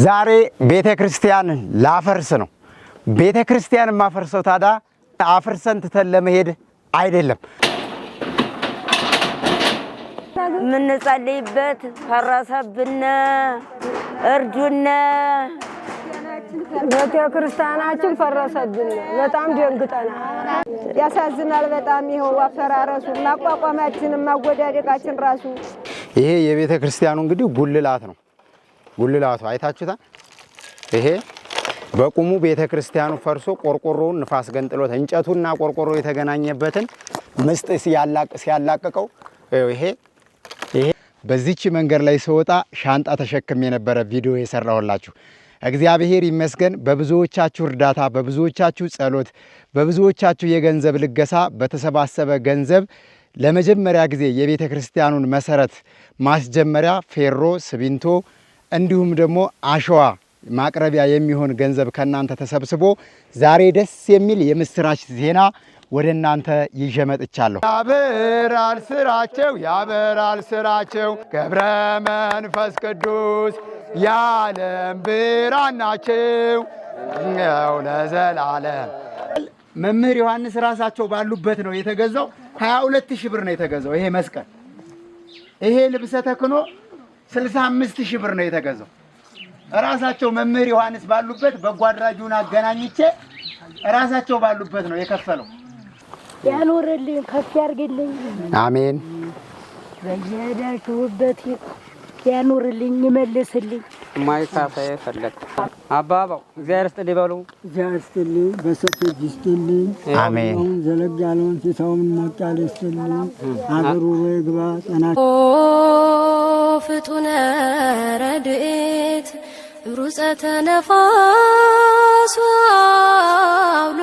ዛሬ ቤተ ክርስቲያን ላፈርስ ነው። ቤተ ክርስቲያን ማፈርሰው ታዳ አፍርሰን ትተን ለመሄድ አይደለም። ምን ጸልይበት ፈረሰብነ እርዱነ። ቤተ ክርስቲያናችን ፈረሰብን። በጣም ደንግጠናል። ያሳዝናል በጣም። ይሄው አፈራረሱ ማቋቋማችን ማወዳደቃችን ራሱ ይሄ የቤተ ክርስቲያኑ እንግዲህ ጉልላት ነው። ጉልላቱ አይታችሁታ። ይሄ በቁሙ ቤተ ክርስቲያኑ ፈርሶ ቆርቆሮውን ንፋስ ገንጥሎት እንጨቱና ቆርቆሮ የተገናኘበትን ምስጥ ሲያላቅቀው ይሄ በዚህች መንገድ ላይ ስወጣ ሻንጣ ተሸክም የነበረ ቪዲዮ የሰራሁላችሁ። እግዚአብሔር ይመስገን በብዙዎቻችሁ እርዳታ፣ በብዙዎቻችሁ ጸሎት፣ በብዙዎቻችሁ የገንዘብ ልገሳ በተሰባሰበ ገንዘብ ለመጀመሪያ ጊዜ የቤተ ክርስቲያኑን መሰረት ማስጀመሪያ ፌሮ፣ ሲሚንቶ እንዲሁም ደግሞ አሸዋ ማቅረቢያ የሚሆን ገንዘብ ከናንተ ተሰብስቦ ዛሬ ደስ የሚል የምስራች ዜና ወደ እናንተ ይዤ መጥቻለሁ። ያበራል ስራቸው ገብረ መንፈስ ቅዱስ የዓለም ብርሃን ናቸው ለዘላለም። መምህር ዮሐንስ ራሳቸው ባሉበት ነው የተገዛው። 22,000 ብር ነው የተገዛው ይሄ መስቀል። ይሄ ልብሰ ተክህኖ 65,000 ብር ነው የተገዛው። ራሳቸው መምህር ዮሐንስ ባሉበት በጎ አድራጊውን አገናኝቼ ራሳቸው ባሉበት ነው የከፈለው። ያኖርልኝ ከፍ ያርግልኝ። አሜን። በየዳችሁበት ያኖርልኝ ይመልስልኝ። ማይካፈ ፈለክ አባባው እግዚአብሔር ይስጥልኝ በሉ። እግዚአብሔር ይስጥልኝ በሰፊ ይስጥልኝ። አሜን። ዘለግ ያለውን ሲሳውን ሞቅ ያለ ይስጥልኝ። አገሩ ይግባ ጤና ፍጡነ ረድኤት ሩፀተ ነፋስ አውሎ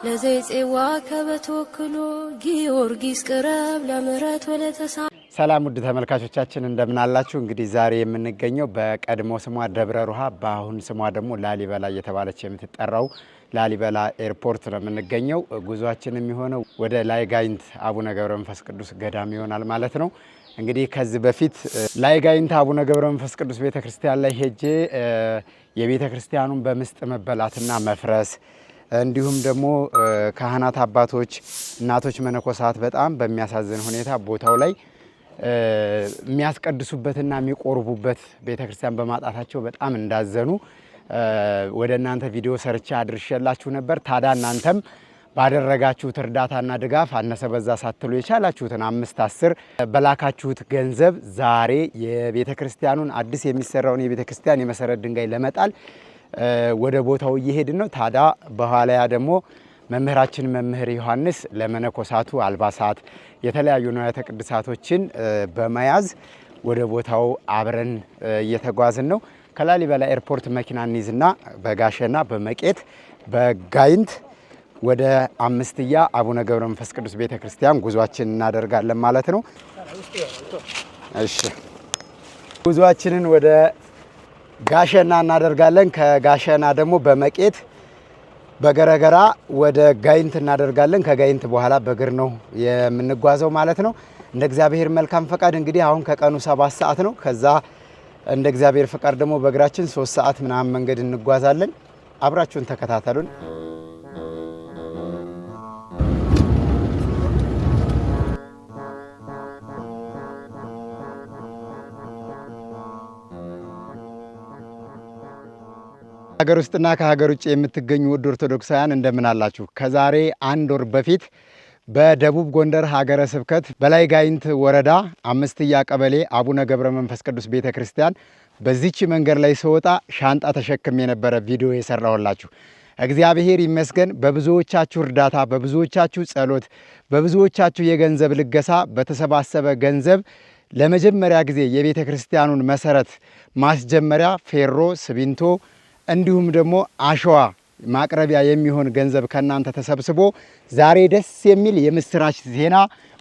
ለዘይጼዋ ከበተወክሎ ጊዮርጊስ ቅረብ ለምሕረት ወለተሳ። ሰላም ውድ ተመልካቾቻችን እንደምን አላችሁ? እንግዲህ ዛሬ የምንገኘው በቀድሞ ስሟ ደብረ ሩሃ በአሁን ስሟ ደግሞ ላሊበላ እየተባለች የምትጠራው ላሊበላ ኤርፖርት ነው የምንገኘው። ጉዟችን የሚሆነው ወደ ላይ ጋይንት አቡነ ገብረ መንፈስ ቅዱስ ገዳም ይሆናል ማለት ነው። እንግዲህ ከዚህ በፊት ላይ ጋይንት አቡነ ገብረ መንፈስ ቅዱስ ቤተክርስቲያን ላይ ሄጄ የቤተክርስቲያኑን በምስጥ መበላትና መፍረስ እንዲሁም ደግሞ ካህናት አባቶች፣ እናቶች፣ መነኮሳት በጣም በሚያሳዝን ሁኔታ ቦታው ላይ የሚያስቀድሱበትና የሚቆርቡበት ቤተክርስቲያን በማጣታቸው በጣም እንዳዘኑ ወደ እናንተ ቪዲዮ ሰርቻ አድርሼላችሁ ነበር። ታዲያ እናንተም ባደረጋችሁት እርዳታና ድጋፍ አነሰ በዛ ሳትሉ የቻላችሁትን 5-10 በላካችሁት ገንዘብ ዛሬ የቤተክርስቲያኑን አዲስ የሚሰራውን የቤተክርስቲያን የመሰረት ድንጋይ ለመጣል ወደ ቦታው እየሄድን ነው። ታዲያ በኋላ ደግሞ መምህራችን መምህር ዮሐንስ ለመነኮሳቱ አልባሳት፣ የተለያዩ ንዋያተ ቅድሳቶችን በመያዝ ወደ ቦታው አብረን እየተጓዝን ነው። ከላሊበላ ኤርፖርት መኪና እንይዝና በጋሸና በመቄት በጋይንት ወደ አምስትያ አቡነ ገብረ መንፈስ ቅዱስ ቤተክርስቲያን ጉዟችን እናደርጋለን ማለት ነው። እሺ ጉዟችንን ወደ ጋሸና እናደርጋለን። ከጋሸና ደግሞ በመቄት በገረገራ ወደ ጋይንት እናደርጋለን። ከጋይንት በኋላ በእግር ነው የምንጓዘው ማለት ነው። እንደ እግዚአብሔር መልካም ፈቃድ እንግዲህ አሁን ከቀኑ 7 ሰዓት ነው። ከዛ እንደ እግዚአብሔር ፈቃድ ደግሞ በእግራችን 3 ሰዓት ምናምን መንገድ እንጓዛለን። አብራችሁን ተከታተሉን። ሀገር ውስጥና ከሀገር ውጭ የምትገኙ ውድ ኦርቶዶክሳውያን እንደምን አላችሁ? ከዛሬ 1 ወር በፊት በደቡብ ጎንደር ሀገረ ስብከት በላይ ጋይንት ወረዳ አምስትያ ቀበሌ አቡነ ገብረ መንፈስ ቅዱስ ቤተክርስቲያን በዚህች መንገድ ላይ ስወጣ ሻንጣ ተሸክም የነበረ ቪዲዮ የሰራሁላችሁ። እግዚአብሔር ይመስገን በብዙዎቻችሁ እርዳታ፣ በብዙዎቻችሁ ጸሎት፣ በብዙዎቻችሁ የገንዘብ ልገሳ በተሰባሰበ ገንዘብ ለመጀመሪያ ጊዜ የቤተ ክርስቲያኑን መሰረት ማስጀመሪያ ፌሮ፣ ሲሚንቶ እንዲሁም ደግሞ አሸዋ ማቅረቢያ የሚሆን ገንዘብ ከናንተ ተሰብስቦ ዛሬ ደስ የሚል የምስራች ዜና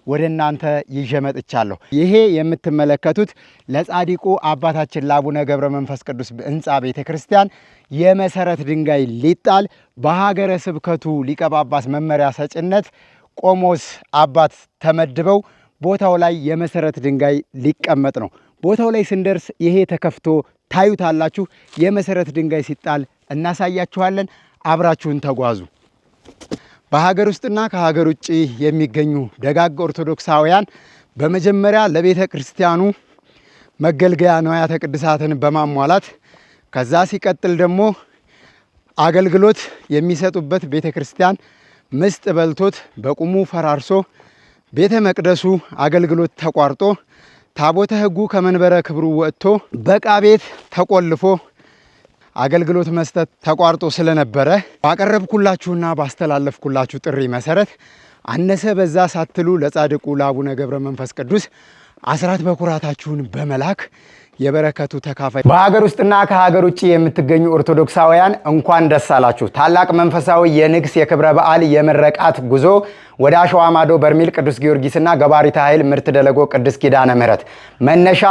ወደ እናንተ ይዤ መጥቻለሁ። ይሄ የምትመለከቱት ለጻዲቁ አባታችን ለአቡነ ገብረ መንፈስ ቅዱስ ሕንፃ ቤተክርስቲያን የመሰረት ድንጋይ ሊጣል በሀገረ ስብከቱ ሊቀ ጳጳስ መመሪያ ሰጭነት ቆሞስ አባት ተመድበው ቦታው ላይ የመሰረት ድንጋይ ሊቀመጥ ነው። ቦታው ላይ ስንደርስ ይሄ ተከፍቶ ታዩታላችሁ። የመሰረት ድንጋይ ሲጣል እናሳያችኋለን። አብራችሁን ተጓዙ። በሀገር ውስጥና ከሀገር ውጭ የሚገኙ ደጋግ ኦርቶዶክሳውያን በመጀመሪያ ለቤተ ክርስቲያኑ መገልገያ ንዋያተ ቅድሳትን በማሟላት ከዛ ሲቀጥል ደግሞ አገልግሎት የሚሰጡበት ቤተ ክርስቲያን ምስጥ በልቶት በቁሙ ፈራርሶ ቤተ መቅደሱ አገልግሎት ተቋርጦ ታቦተ ሕጉ ከመንበረ ክብሩ ወጥቶ በዕቃ ቤት ተቆልፎ አገልግሎት መስጠት ተቋርጦ ስለነበረ ባቀረብኩላችሁና ባስተላለፍኩላችሁ ጥሪ መሰረት አነሰ በዛ ሳትሉ ለጻድቁ ለአቡነ ገብረ መንፈስ ቅዱስ አስራት በኩራታችሁን በመላክ የበረከቱ ተካፋይ በሀገር ውስጥና ከሀገር ውጭ የምትገኙ ኦርቶዶክሳውያን እንኳን ደስ አላችሁ። ታላቅ መንፈሳዊ የንግስ የክብረ በዓል የምረቃት ጉዞ ወደ አሸዋ ማዶ በርሜል ቅዱስ ጊዮርጊስና ገባሪተ ኃይል ምርት ደለጎ ቅዱስ ኪዳነ ምሕረት መነሻ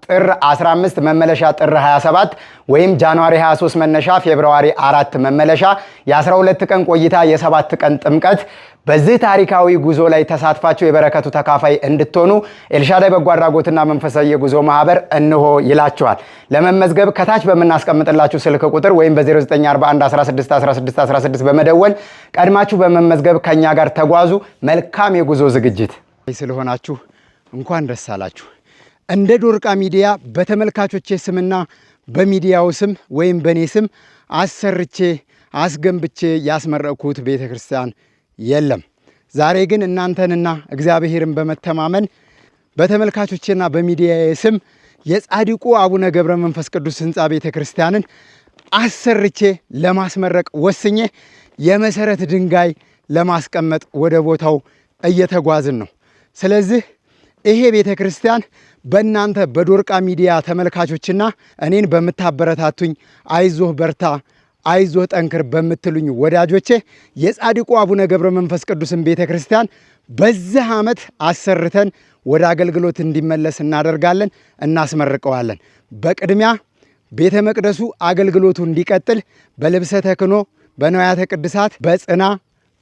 ጥር 15 መመለሻ ጥር 27 ወይም ጃንዋሪ 23 መነሻ ፌብሩዋሪ 4 መመለሻ የ12 ቀን ቆይታ የ7 ቀን ጥምቀት። በዚህ ታሪካዊ ጉዞ ላይ ተሳትፋችሁ የበረከቱ ተካፋይ እንድትሆኑ ኤልሻዳይ በጎ አድራጎትና መንፈሳዊ የጉዞ ማህበር እንሆ ይላችኋል። ለመመዝገብ ከታች በምናስቀምጥላችሁ ስልክ ቁጥር ወይም በ0941 16 16 በመደወል ቀድማችሁ በመመዝገብ ከኛ ጋር ተጓዙ። መልካም የጉዞ ዝግጅት ስለሆናችሁ እንኳን ደስ አላችሁ። እንደ ዶርቃ ሚዲያ በተመልካቾቼ ስምና በሚዲያው ስም ወይም በኔ ስም አሰርቼ አስገንብቼ ያስመረቅኩት ቤተክርስቲያን የለም። ዛሬ ግን እናንተንና እግዚአብሔርን በመተማመን በተመልካቾቼና በሚዲያዬ ስም የጻድቁ አቡነ ገብረ መንፈስ ቅዱስ ህንፃ ቤተክርስቲያንን አሰርቼ ለማስመረቅ ወስኜ የመሰረት ድንጋይ ለማስቀመጥ ወደ ቦታው እየተጓዝን ነው። ስለዚህ ይሄ ቤተክርስቲያን በእናንተ በዶርቃ ሚዲያ ተመልካቾችና እኔን በምታበረታቱኝ አይዞህ በርታ አይዞህ ጠንክር በምትሉኝ ወዳጆቼ የጻድቁ አቡነ ገብረ መንፈስ ቅዱስን ቤተክርስቲያን በዚህ ዓመት አሰርተን ወደ አገልግሎት እንዲመለስ እናደርጋለን፣ እናስመርቀዋለን። በቅድሚያ ቤተ መቅደሱ አገልግሎቱ እንዲቀጥል በልብሰ ተክህኖ፣ በንዋያተ ቅድሳት፣ በጽና፣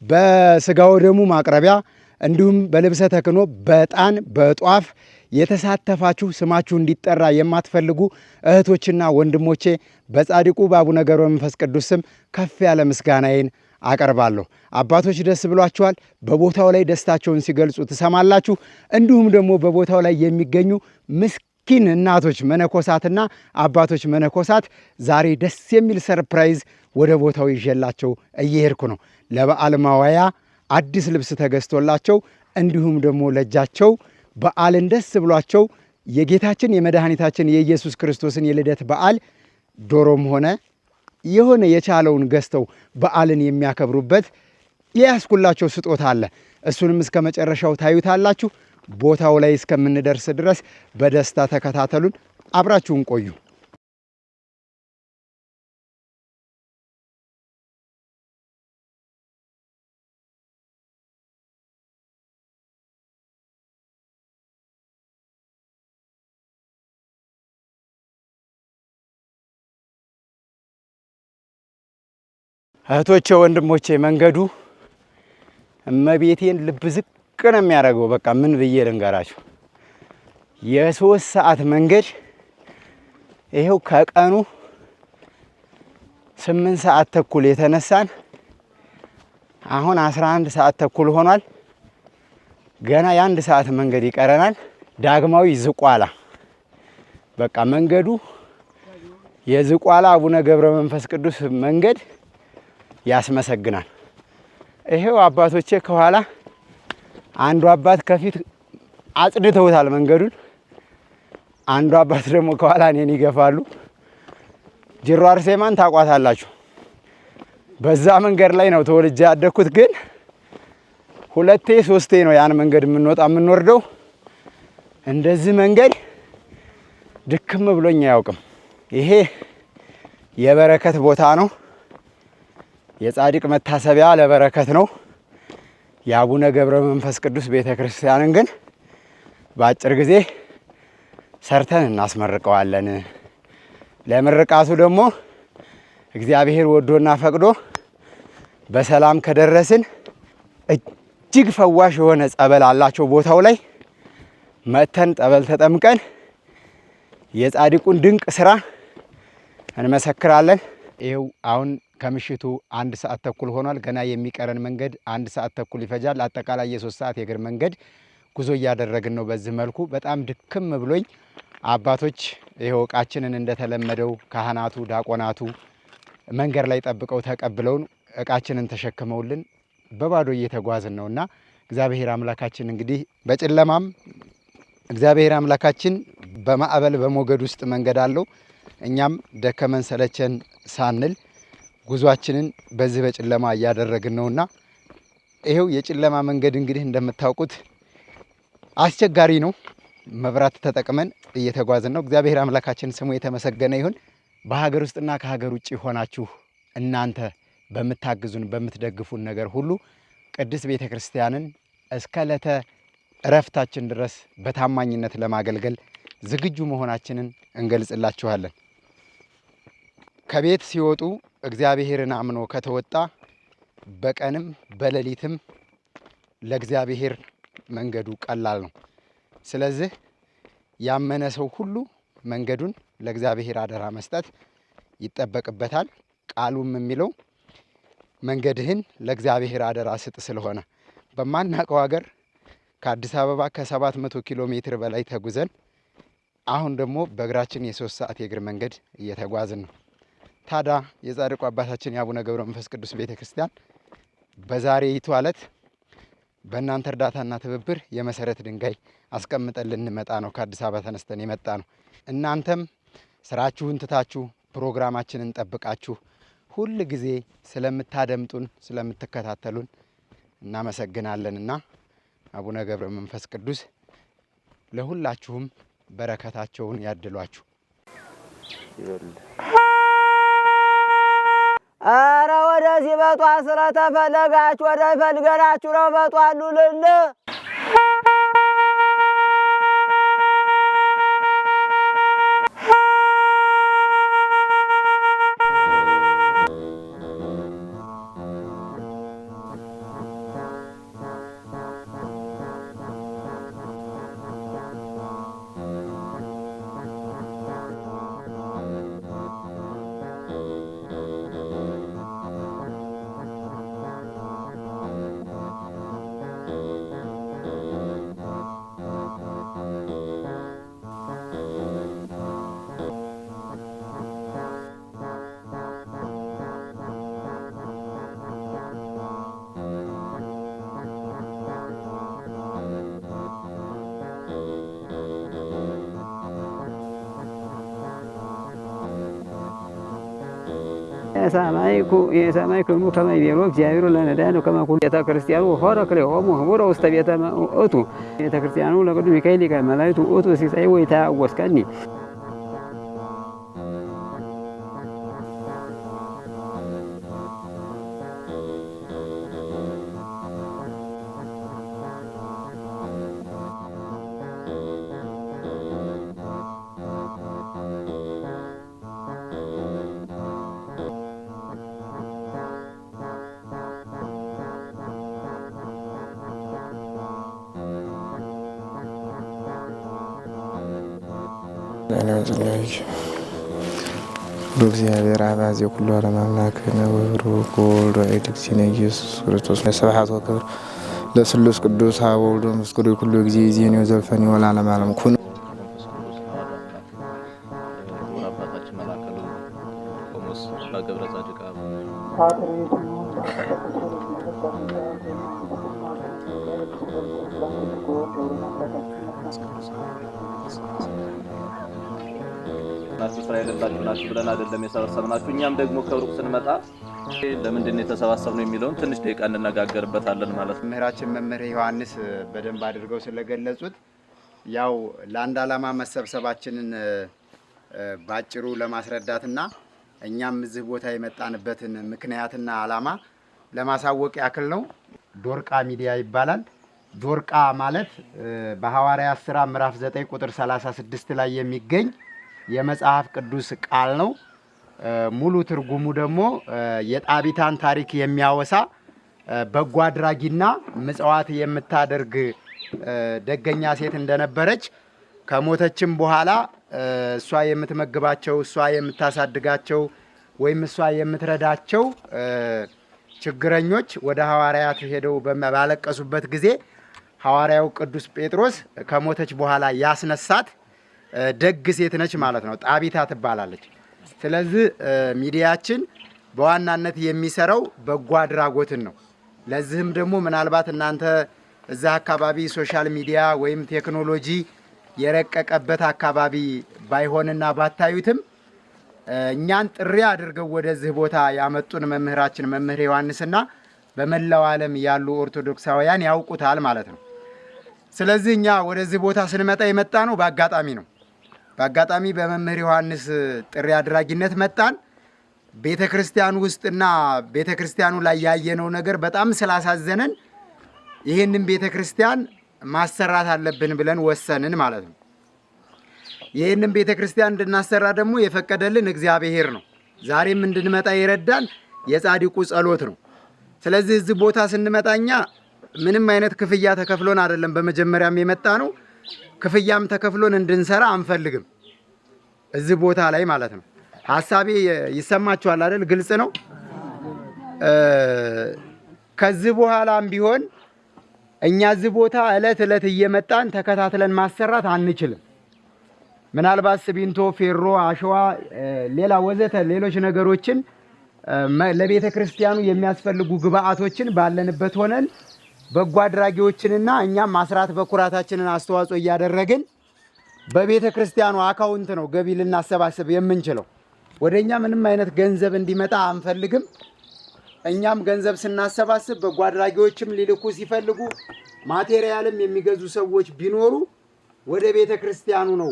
በስጋው ደሙ ማቅረቢያ እንዲሁም በልብሰ ተክህኖ፣ በዕጣን፣ በጧፍ የተሳተፋችሁ ስማችሁ እንዲጠራ የማትፈልጉ እህቶችና ወንድሞቼ በጻድቁ በአቡነ ገብረ መንፈስ ቅዱስ ስም ከፍ ያለ ምስጋናዬን አቀርባለሁ። አባቶች ደስ ብሏቸዋል። በቦታው ላይ ደስታቸውን ሲገልጹ ትሰማላችሁ። እንዲሁም ደግሞ በቦታው ላይ የሚገኙ ምስኪን እናቶች መነኮሳትና አባቶች መነኮሳት ዛሬ ደስ የሚል ሰርፕራይዝ ወደ ቦታው ይዤላቸው እየሄድኩ ነው። ለበዓል ማዋያ አዲስ ልብስ ተገዝቶላቸው እንዲሁም ደግሞ ለእጃቸው በዓልን ደስ ብሏቸው የጌታችን የመድኃኒታችን የኢየሱስ ክርስቶስን የልደት በዓል ዶሮም ሆነ የሆነ የቻለውን ገዝተው በዓልን የሚያከብሩበት የያዝኩላቸው ስጦታ አለ። እሱንም እስከ መጨረሻው ታዩታላችሁ። ቦታው ላይ እስከምንደርስ ድረስ በደስታ ተከታተሉን፣ አብራችሁን ቆዩ። እህቶቼ ወንድሞቼ፣ መንገዱ እመቤቴን ልብ ዝቅ ነው የሚያደርገው። በቃ ምን ብዬ ልንገራችሁ? የ3 ሰዓት መንገድ ይሄው ከቀኑ 8 ሰዓት ተኩል የተነሳን አሁን 11 ሰዓት ተኩል ሆኗል። ገና የ1 ሰዓት መንገድ ይቀረናል። ዳግማዊ ዝቋላ። በቃ መንገዱ የዝቋላ አቡነ ገብረ መንፈስ ቅዱስ መንገድ ያስመሰግናል። ይሄው አባቶቼ ከኋላ፣ አንዱ አባት ከፊት አጽድተውታል መንገዱን፣ አንዱ አባት ደግሞ ከኋላ እኔን ይገፋሉ። ጅሮ አርሴማን ታቋታላችሁ። በዛ መንገድ ላይ ነው ተወልጄ ያደኩት። ግን 2 3 ነው ያን መንገድ የምንወጣ የምንወርደው። እንደዚህ መንገድ ድክም ብሎኝ አያውቅም። ይሄ የበረከት ቦታ ነው። የጻድቅ መታሰቢያ ለበረከት ነው። የአቡነ ገብረ መንፈስ ቅዱስ ቤተክርስቲያንን ግን በአጭር ጊዜ ሰርተን እናስመርቀዋለን። ለምርቃቱ ደግሞ እግዚአብሔር ወዶና ፈቅዶ በሰላም ከደረስን እጅግ ፈዋሽ የሆነ ጸበል አላቸው ቦታው ላይ መተን ጠበል ተጠምቀን የጻድቁን ድንቅ ስራ እንመሰክራለን። ይኸው አሁን ከምሽቱ 1 ሰዓት ተኩል ሆኗል። ገና የሚቀረን መንገድ 1 ሰዓት ተኩል ይፈጃል። አጠቃላይ የ3 ሰዓት የእግር መንገድ ጉዞ እያደረግን ነው። በዚህ መልኩ በጣም ድክም ብሎኝ አባቶች ይኸው እቃችንን እንደተለመደው ካህናቱ፣ ዲያቆናቱ መንገድ ላይ ጠብቀው ተቀብለውን እቃችንን ተሸክመውልን በባዶ እየተጓዝን ነውና እግዚአብሔር አምላካችን እንግዲህ በጨለማም እግዚአብሔር አምላካችን በማዕበል በሞገድ ውስጥ መንገድ አለው። እኛም ደከመን ሰለቸን ሳንል ጉዟችንን በዚህ በጨለማ እያደረግን ነውና ይሄው የጨለማ መንገድ እንግዲህ እንደምታውቁት አስቸጋሪ ነው። መብራት ተጠቅመን እየተጓዝን ነው። እግዚአብሔር አምላካችን ስሙ የተመሰገነ ይሁን። በሀገር ውስጥና ከሀገር ውጭ ሆናችሁ እናንተ በምታግዙን በምትደግፉን ነገር ሁሉ ቅድስት ቤተክርስቲያንን እስከ ዕለተ እረፍታችን ድረስ በታማኝነት ለማገልገል ዝግጁ መሆናችንን እንገልጽላችኋለን። ከቤት ሲወጡ እግዚአብሔርን አምኖ ከተወጣ በቀንም በሌሊትም ለእግዚአብሔር መንገዱ ቀላል ነው። ስለዚህ ያመነ ሰው ሁሉ መንገዱን ለእግዚአብሔር አደራ መስጠት ይጠበቅበታል። ቃሉም የሚለው መንገድህን ለእግዚአብሔር አደራ ስጥ ስለሆነ በማናውቀው ሀገር ከአዲስ አበባ ከ700 ኪሎ ሜትር በላይ ተጉዘን አሁን ደግሞ በእግራችን የ3 ሰዓት የእግር መንገድ እየተጓዝን ነው። ታዲያ የጻድቁ አባታችን የአቡነ ገብረ መንፈስ ቅዱስ ቤተክርስቲያን በዛሬይቱ ዕለት በእናንተ እርዳታና ትብብር የመሰረት ድንጋይ አስቀምጠን ልንመጣ ነው። ከአዲስ አበባ ተነስተን የመጣ ነው። እናንተም ስራችሁን ትታችሁ ፕሮግራማችንን ጠብቃችሁ ሁል ጊዜ ስለምታደምጡን ስለምትከታተሉን እናመሰግናለንና አቡነ ገብረ መንፈስ ቅዱስ ለሁላችሁም በረከታቸውን ያድሏችሁ። አረ ወደዚህ በጧ ስለተፈለጋችሁ ወደ ፈልገናችሁ ነው በጧሉ ልል የሰማይኩሙ ከመ ይቤሎ እግዚአብሔር ለነዳያን ከመ ኩሉ ቤተ ክርስቲያኑ ሆረ ክልኤሆሙ ህቡረ ውስተ ቤተ ውእቱ ቤተ ክርስቲያኑ ለቅዱስ ሚካኤል ሊቀ መላእክት ውእቱ ሲሳይ ወይትዐወስከኒ እግዚአብሔር አባዜ ኩሉ ዓለም አምላክነ ወብሩክ ወወልድ ወኢድ እግዚእነ ኢየሱስ ክርስቶስ ስብሐት ወክብር ለስሉስ ቅዱስ አብ ወወልድ ወመንፈስ ቅዱስ ኩሉ ጊዜ ዜኔ ወዘልፈኒ ወለዓለመ ዓለም ኩን ስራ የሌላችሁ ናችሁ ብለን አይደለም የሰበሰብናችሁ። እኛም ደግሞ ከሩቅ ስንመጣ ለምንድን ነው የተሰባሰብነው የሚለውን ትንሽ ደቂቃ እንነጋገርበታለን ማለት ነው። መምህራችን መምህር ዮሐንስ በደንብ አድርገው ስለገለጹት ያው ለአንድ ዓላማ መሰብሰባችንን ባጭሩ ለማስረዳትና እኛም እዚህ ቦታ የመጣንበትን ምክንያትና ዓላማ ለማሳወቅ ያክል ነው። ዶርቃ ሚዲያ ይባላል። ዶርቃ ማለት በሐዋርያት ሥራ ምዕራፍ 9 ቁጥር 36 ላይ የሚገኝ የመጽሐፍ ቅዱስ ቃል ነው። ሙሉ ትርጉሙ ደግሞ የጣቢታን ታሪክ የሚያወሳ በጎ አድራጊና ምጽዋት የምታደርግ ደገኛ ሴት እንደነበረች ከሞተችም በኋላ እሷ የምትመግባቸው እሷ የምታሳድጋቸው ወይም እሷ የምትረዳቸው ችግረኞች ወደ ሐዋርያት ሄደው ባለቀሱበት ጊዜ ሐዋርያው ቅዱስ ጴጥሮስ ከሞተች በኋላ ያስነሳት ደግ ሴት ነች ማለት ነው። ጣቢታ ትባላለች። ስለዚህ ሚዲያችን በዋናነት የሚሰራው በጎ አድራጎትን ነው። ለዚህም ደግሞ ምናልባት እናንተ እዛ አካባቢ ሶሻል ሚዲያ ወይም ቴክኖሎጂ የረቀቀበት አካባቢ ባይሆንና ባታዩትም እኛን ጥሪ አድርገው ወደዚህ ቦታ ያመጡን መምህራችን መምህር ዮሐንስና በመላው ዓለም ያሉ ኦርቶዶክሳውያን ያውቁታል ማለት ነው። ስለዚህ እኛ ወደዚህ ቦታ ስንመጣ የመጣ ነው በአጋጣሚ ነው። በአጋጣሚ በመምህር ዮሐንስ ጥሪ አድራጊነት መጣን። ቤተክርስቲያኑ ውስጥና ቤተክርስቲያኑ ላይ ያየነው ነገር በጣም ስላሳዘነን ይህንን ቤተክርስቲያን ማሰራት አለብን ብለን ወሰንን ማለት ነው። ይህንን ቤተክርስቲያን እንድናሰራ ደግሞ የፈቀደልን እግዚአብሔር ነው። ዛሬም እንድንመጣ የረዳን የጻድቁ ጸሎት ነው። ስለዚህ እዚህ ቦታ ስንመጣኛ ምንም አይነት ክፍያ ተከፍሎን አይደለም በመጀመሪያም የመጣ ነው። ክፍያም ተከፍሎን እንድንሰራ አንፈልግም እዚህ ቦታ ላይ ማለት ነው። ሐሳቤ ይሰማችኋል አይደል? ግልጽ ነው። ከዚህ በኋላም ቢሆን እኛ እዚህ ቦታ እለት እለት እየመጣን ተከታትለን ማሰራት አንችልም። ምናልባት ሲሚንቶ፣ ፌሮ፣ አሸዋ፣ ሌላ ወዘተ ሌሎች ነገሮችን ለቤተ ክርስቲያኑ የሚያስፈልጉ ግብአቶችን ባለንበት ሆነን በጎ አድራጊዎችንና እኛም ማስራት በኩራታችንን አስተዋጽኦ እያደረግን በቤተ ክርስቲያኑ አካውንት ነው ገቢ ልናሰባስብ የምንችለው። ወደኛ ምንም አይነት ገንዘብ እንዲመጣ አንፈልግም። እኛም ገንዘብ ስናሰባስብ በጎ አድራጊዎችም ሊልኩ ሲፈልጉ ማቴሪያልም የሚገዙ ሰዎች ቢኖሩ ወደ ቤተ ክርስቲያኑ ነው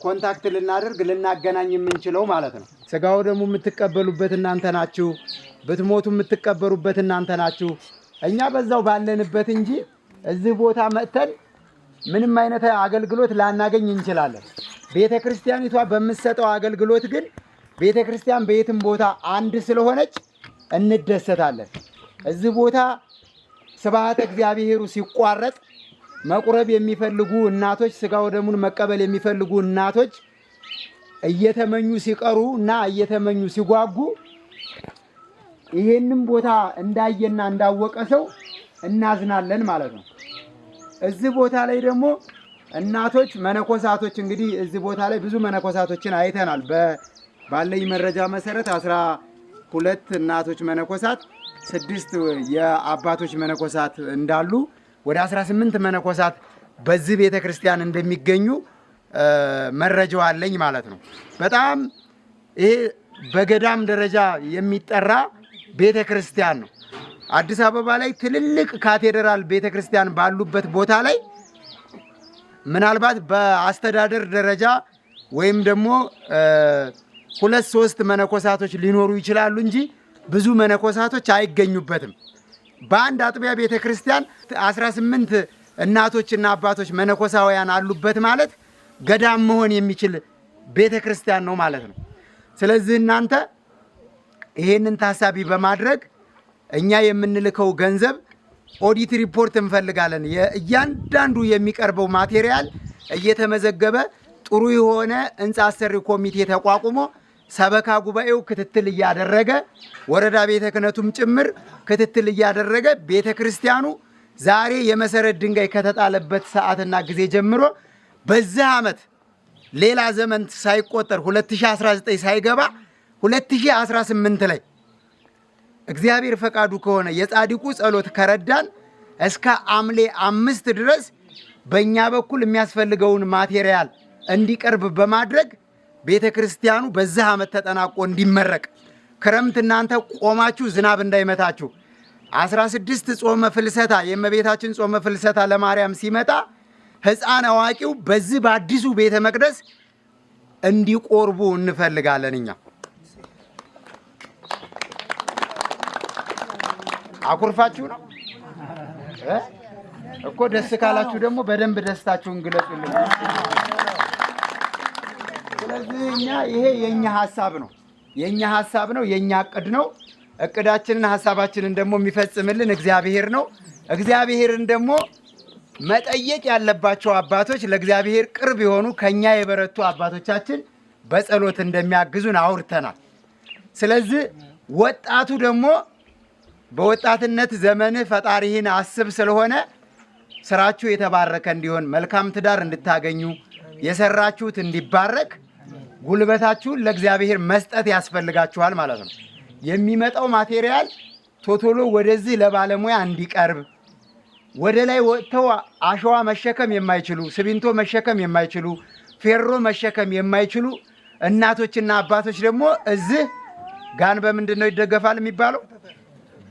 ኮንታክት ልናደርግ ልናገናኝ የምንችለው ማለት ነው። ስጋው ደግሞ የምትቀበሉበት እናንተ ናችሁ፣ ብትሞቱ የምትቀበሩበት እናንተ ናችሁ። እኛ በዛው ባለንበት እንጂ እዚህ ቦታ መጥተን ምንም አይነት አገልግሎት ላናገኝ እንችላለን። ቤተ ክርስቲያኒቷ በምትሰጠው አገልግሎት ግን ቤተ ክርስቲያን በየትም ቦታ አንድ ስለሆነች እንደሰታለን። እዚህ ቦታ ስብሐተ እግዚአብሔሩ ሲቋረጥ መቁረብ የሚፈልጉ እናቶች ስጋው ደሙን መቀበል የሚፈልጉ እናቶች እየተመኙ ሲቀሩ እና እየተመኙ ሲጓጉ ይሄንን ቦታ እንዳየና እንዳወቀ ሰው እናዝናለን ማለት ነው። እዚህ ቦታ ላይ ደግሞ እናቶች መነኮሳቶች እንግዲህ እዚህ ቦታ ላይ ብዙ መነኮሳቶችን አይተናል። ባለኝ መረጃ መሰረት 12 እናቶች መነኮሳት፣ 6 የአባቶች መነኮሳት እንዳሉ ወደ 18 መነኮሳት በዚህ ቤተ ክርስቲያን እንደሚገኙ መረጃው አለኝ ማለት ነው። በጣም ይሄ በገዳም ደረጃ የሚጠራ ቤተ ክርስቲያን ነው። አዲስ አበባ ላይ ትልልቅ ካቴድራል ቤተ ክርስቲያን ባሉበት ቦታ ላይ ምናልባት በአስተዳደር ደረጃ ወይም ደግሞ 2-3 መነኮሳቶች ሊኖሩ ይችላሉ እንጂ ብዙ መነኮሳቶች አይገኙበትም። በአንድ አጥቢያ ቤተ ክርስቲያን 18 እናቶችና አባቶች መነኮሳውያን አሉበት ማለት ገዳም መሆን የሚችል ቤተ ክርስቲያን ነው ማለት ነው። ስለዚህ እናንተ ይሄንን ታሳቢ በማድረግ እኛ የምንልከው ገንዘብ ኦዲት ሪፖርት እንፈልጋለን። እያንዳንዱ የሚቀርበው ማቴሪያል እየተመዘገበ ጥሩ የሆነ ህንጻ አሰሪ ኮሚቴ ተቋቁሞ ሰበካ ጉባኤው ክትትል እያደረገ ወረዳ ቤተ ክህነቱም ጭምር ክትትል እያደረገ ቤተ ክርስቲያኑ ዛሬ የመሰረት ድንጋይ ከተጣለበት ሰዓትና ጊዜ ጀምሮ በዚህ ዓመት ሌላ ዘመን ሳይቆጠር 2019 ሳይገባ 2018 ላይ እግዚአብሔር ፈቃዱ ከሆነ የጻድቁ ጸሎት ከረዳን እስከ ሐምሌ 5 ድረስ በእኛ በኩል የሚያስፈልገውን ማቴሪያል እንዲቀርብ በማድረግ ቤተ ክርስቲያኑ በዚህ ዓመት ተጠናቆ እንዲመረቅ ክረምት እናንተ ቆማችሁ ዝናብ እንዳይመታችሁ 16 ጾመ ፍልሰታ የእመቤታችን ጾመ ፍልሰታ ለማርያም ሲመጣ ሕፃን አዋቂው በዚህ በአዲሱ ቤተ መቅደስ እንዲቆርቡ እንፈልጋለን። እኛ አኩርፋችሁ ነው እኮ ደስ ካላችሁ ደግሞ በደንብ ደስታችሁን ግለጹልን። ስለዚህ እኛ ይሄ የኛ ሐሳብ ነው፣ የኛ እቅድ ነው። እቅዳችንን ሐሳባችንን ደግሞ የሚፈጽምልን እግዚአብሔር ነው። እግዚአብሔርን ደግሞ መጠየቅ ያለባቸው አባቶች ለእግዚአብሔር ቅርብ የሆኑ ከኛ የበረቱ አባቶቻችን በጸሎት እንደሚያግዙን አውርተናል። ስለዚህ ወጣቱ ደግሞ በወጣትነት ዘመን ፈጣሪህን አስብ ስለሆነ ስራችሁ የተባረከ እንዲሆን መልካም ትዳር እንድታገኙ የሰራችሁት እንዲባረክ ጉልበታችሁን ለእግዚአብሔር መስጠት ያስፈልጋችኋል ማለት ነው። የሚመጣው ማቴሪያል ቶቶሎ ወደዚህ ለባለሙያ እንዲቀርብ ወደ ላይ ወጥተው አሸዋ መሸከም የማይችሉ ሲሚንቶ መሸከም የማይችሉ ፌሮ መሸከም የማይችሉ እናቶችና አባቶች ደግሞ እዚህ ጋን በምንድነው ይደገፋል የሚባለው?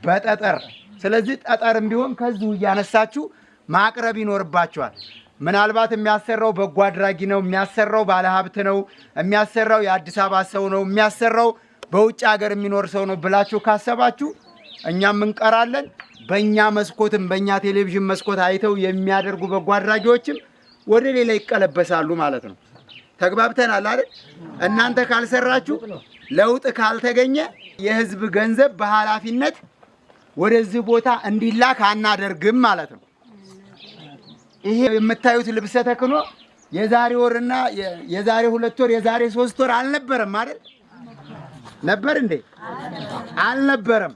በጠጠር። ስለዚህ ጠጠርም ቢሆን ከዚሁ እያነሳችሁ ማቅረብ ይኖርባችኋል። ምናልባት የሚያሰራው በጎ አድራጊ ነው፣ የሚያሰራው ባለሀብት ነው፣ የሚያሰራው የአዲስ አበባ ሰው ነው፣ የሚያሰራው በውጭ ሀገር የሚኖር ሰው ነው ብላችሁ ካሰባችሁ እኛም እንቀራለን። በእኛ መስኮትም በእኛ ቴሌቪዥን መስኮት አይተው የሚያደርጉ በጎ አድራጊዎችም ወደ ሌላ ይቀለበሳሉ ማለት ነው። ተግባብተናል አይደል? እናንተ ካልሰራችሁ ለውጥ ካልተገኘ የህዝብ ገንዘብ በኃላፊነት ወደዚህ ቦታ እንዲላክ አናደርግም ማለት ነው። ይሄ የምታዩት ልብሰ ተክህኖ የዛሬ ወርና የዛሬ 2 ወር የዛሬ 3 ወር አልነበረም አይደል? ነበር እንዴ? አልነበረም።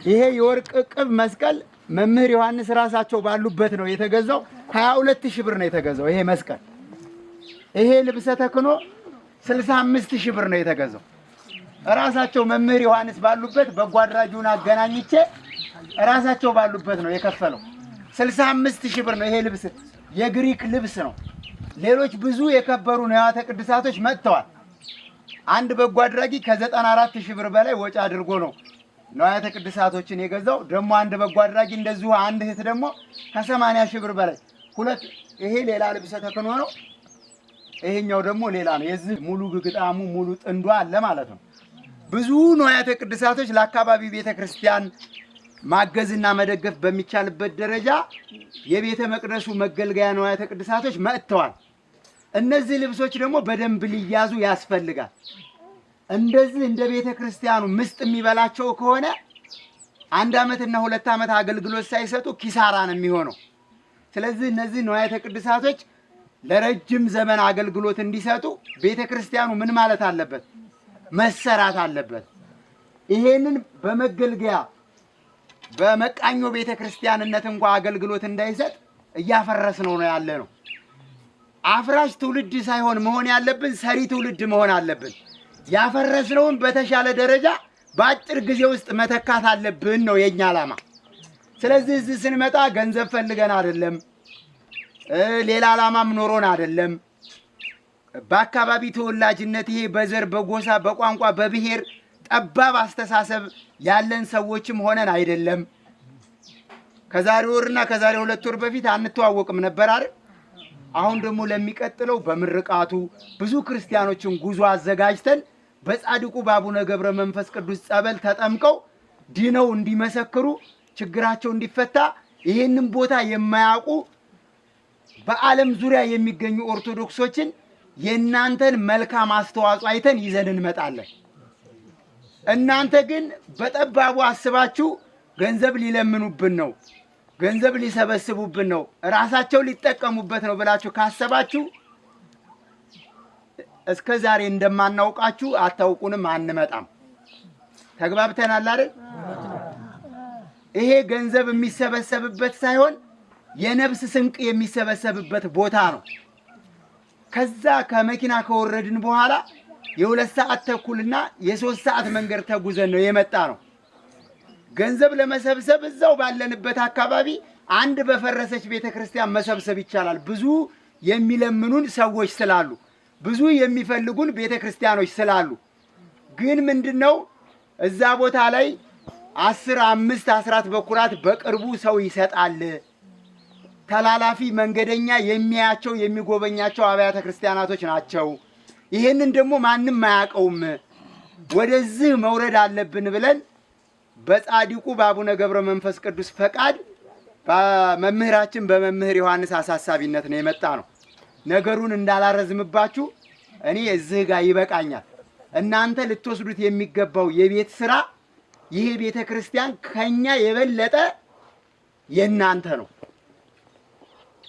ይሄ የወርቅ ቅብ መስቀል መምህር ዮሐንስ ራሳቸው ባሉበት ነው የተገዛው። 22,000 ብር ነው የተገዛው ይሄ መስቀል። ይሄ ልብሰ ተክህኖ 65,000 ብር ነው የተገዛው። ራሳቸው መምህር ዮሐንስ ባሉበት በጎ አድራጊውን አገናኝቼ ራሳቸው ባሉበት ነው የከፈለው። 65,000 ብር ነው ይሄ ልብስ። የግሪክ ልብስ ነው። ሌሎች ብዙ የከበሩ ንዋያተ ቅድሳቶች መጥተዋል። አንድ በጎ አድራጊ ከ94,000 ብር በላይ ወጪ አድርጎ ነው ንዋያተ ቅድሳቶችን የገዛው። ደግሞ አንድ በጎ አድራጊ እንደዚሁ አንድ እህት ደግሞ ከ80,000 ብር በላይ ሁለት። ይሄ ሌላ ልብሰ ተክህኖ ነው። ይሄኛው ደግሞ ሌላ ነው። የዚህ ሙሉ ግጣሙ ሙሉ ጥንዷ አለ ማለት ነው። ብዙ ንዋያተ ቅድሳቶች ለአካባቢ ቤተክርስቲያን ማገዝና መደገፍ በሚቻልበት ደረጃ የቤተ መቅደሱ መገልገያ ንዋያተ ቅድሳቶች መጥተዋል። እነዚህ ልብሶች ደግሞ በደንብ ሊያዙ ያስፈልጋል። እንደዚህ እንደ ቤተ ክርስቲያኑ ምስጥ የሚበላቸው ከሆነ 1 ዓመትና 2 ዓመት አገልግሎት ሳይሰጡ ኪሳራ ነው የሚሆነው። ስለዚህ እነዚህ ንዋያተ ቅድሳቶች ለረጅም ዘመን አገልግሎት እንዲሰጡ ቤተ ክርስቲያኑ ምን ማለት አለበት? መሰራት አለበት። ይሄንን በመገልገያ በመቃኞ ቤተ ክርስቲያንነት እንኳን አገልግሎት እንዳይሰጥ እያፈረስነው ነው ያለ ነው። አፍራሽ ትውልድ ሳይሆን መሆን ያለብን ሰሪ ትውልድ መሆን አለብን። ያፈረስነውን በተሻለ ደረጃ በአጭር ጊዜ ውስጥ መተካት አለብን ነው የኛ ዓላማ። ስለዚህ እዚህ ስንመጣ ገንዘብ ፈልገን አይደለም፣ ሌላ ዓላማም ኖሮን አይደለም። በአካባቢ ተወላጅነት ይሄ በዘር በጎሳ በቋንቋ በብሔር ጠባብ አስተሳሰብ ያለን ሰዎችም ሆነን አይደለም። ከዛሬ ወርና ከዛሬ 2 ወር በፊት አንተዋወቅም ነበር አይደል? አሁን ደግሞ ለሚቀጥለው በምርቃቱ ብዙ ክርስቲያኖችን ጉዞ አዘጋጅተን በጻድቁ በአቡነ ገብረ መንፈስ ቅዱስ ጸበል ተጠምቀው ድነው እንዲመሰክሩ ችግራቸው እንዲፈታ ይሄንን ቦታ የማያውቁ በዓለም ዙሪያ የሚገኙ ኦርቶዶክሶችን የእናንተን መልካም አስተዋጽኦ አይተን ይዘን እንመጣለን። እናንተ ግን በጠባቡ አስባችሁ ገንዘብ ሊለምኑብን ነው፣ ገንዘብ ሊሰበስቡብን ነው፣ ራሳቸው ሊጠቀሙበት ነው ብላችሁ ካሰባችሁ እስከ ዛሬ እንደማናውቃችሁ አታውቁንም፣ አንመጣም። ተግባብተናል አይደል? ይሄ ገንዘብ የሚሰበሰብበት ሳይሆን የነፍስ ስንቅ የሚሰበሰብበት ቦታ ነው። ከዛ ከመኪና ከወረድን በኋላ የ2 ሰዓት ተኩልና የ3 ሰዓት መንገድ ተጉዘን ነው የመጣ ነው። ገንዘብ ለመሰብሰብ እዛው ባለንበት አካባቢ አንድ በፈረሰች ቤተክርስቲያን መሰብሰብ ይቻላል። ብዙ የሚለምኑን ሰዎች ስላሉ፣ ብዙ የሚፈልጉን ቤተክርስቲያኖች ስላሉ፣ ግን ምንድነው እዛ ቦታ ላይ 15 አስራት በኩራት በቅርቡ ሰው ይሰጣል። ተላላፊ መንገደኛ የሚያያቸው የሚጎበኛቸው አብያተ ክርስቲያናቶች ናቸው። ይሄንን ደግሞ ማንም አያውቀውም። ወደዚህ መውረድ አለብን ብለን በጻድቁ በአቡነ ገብረ መንፈስ ቅዱስ ፈቃድ በመምህራችን በመምህር ዮሐንስ አሳሳቢነት ነው የመጣ ነው። ነገሩን እንዳላረዝምባችሁ እኔ እዚህ ጋር ይበቃኛል። እናንተ ልትወስዱት የሚገባው የቤት ስራ ይሄ ቤተ ክርስቲያን ከኛ የበለጠ የናንተ ነው።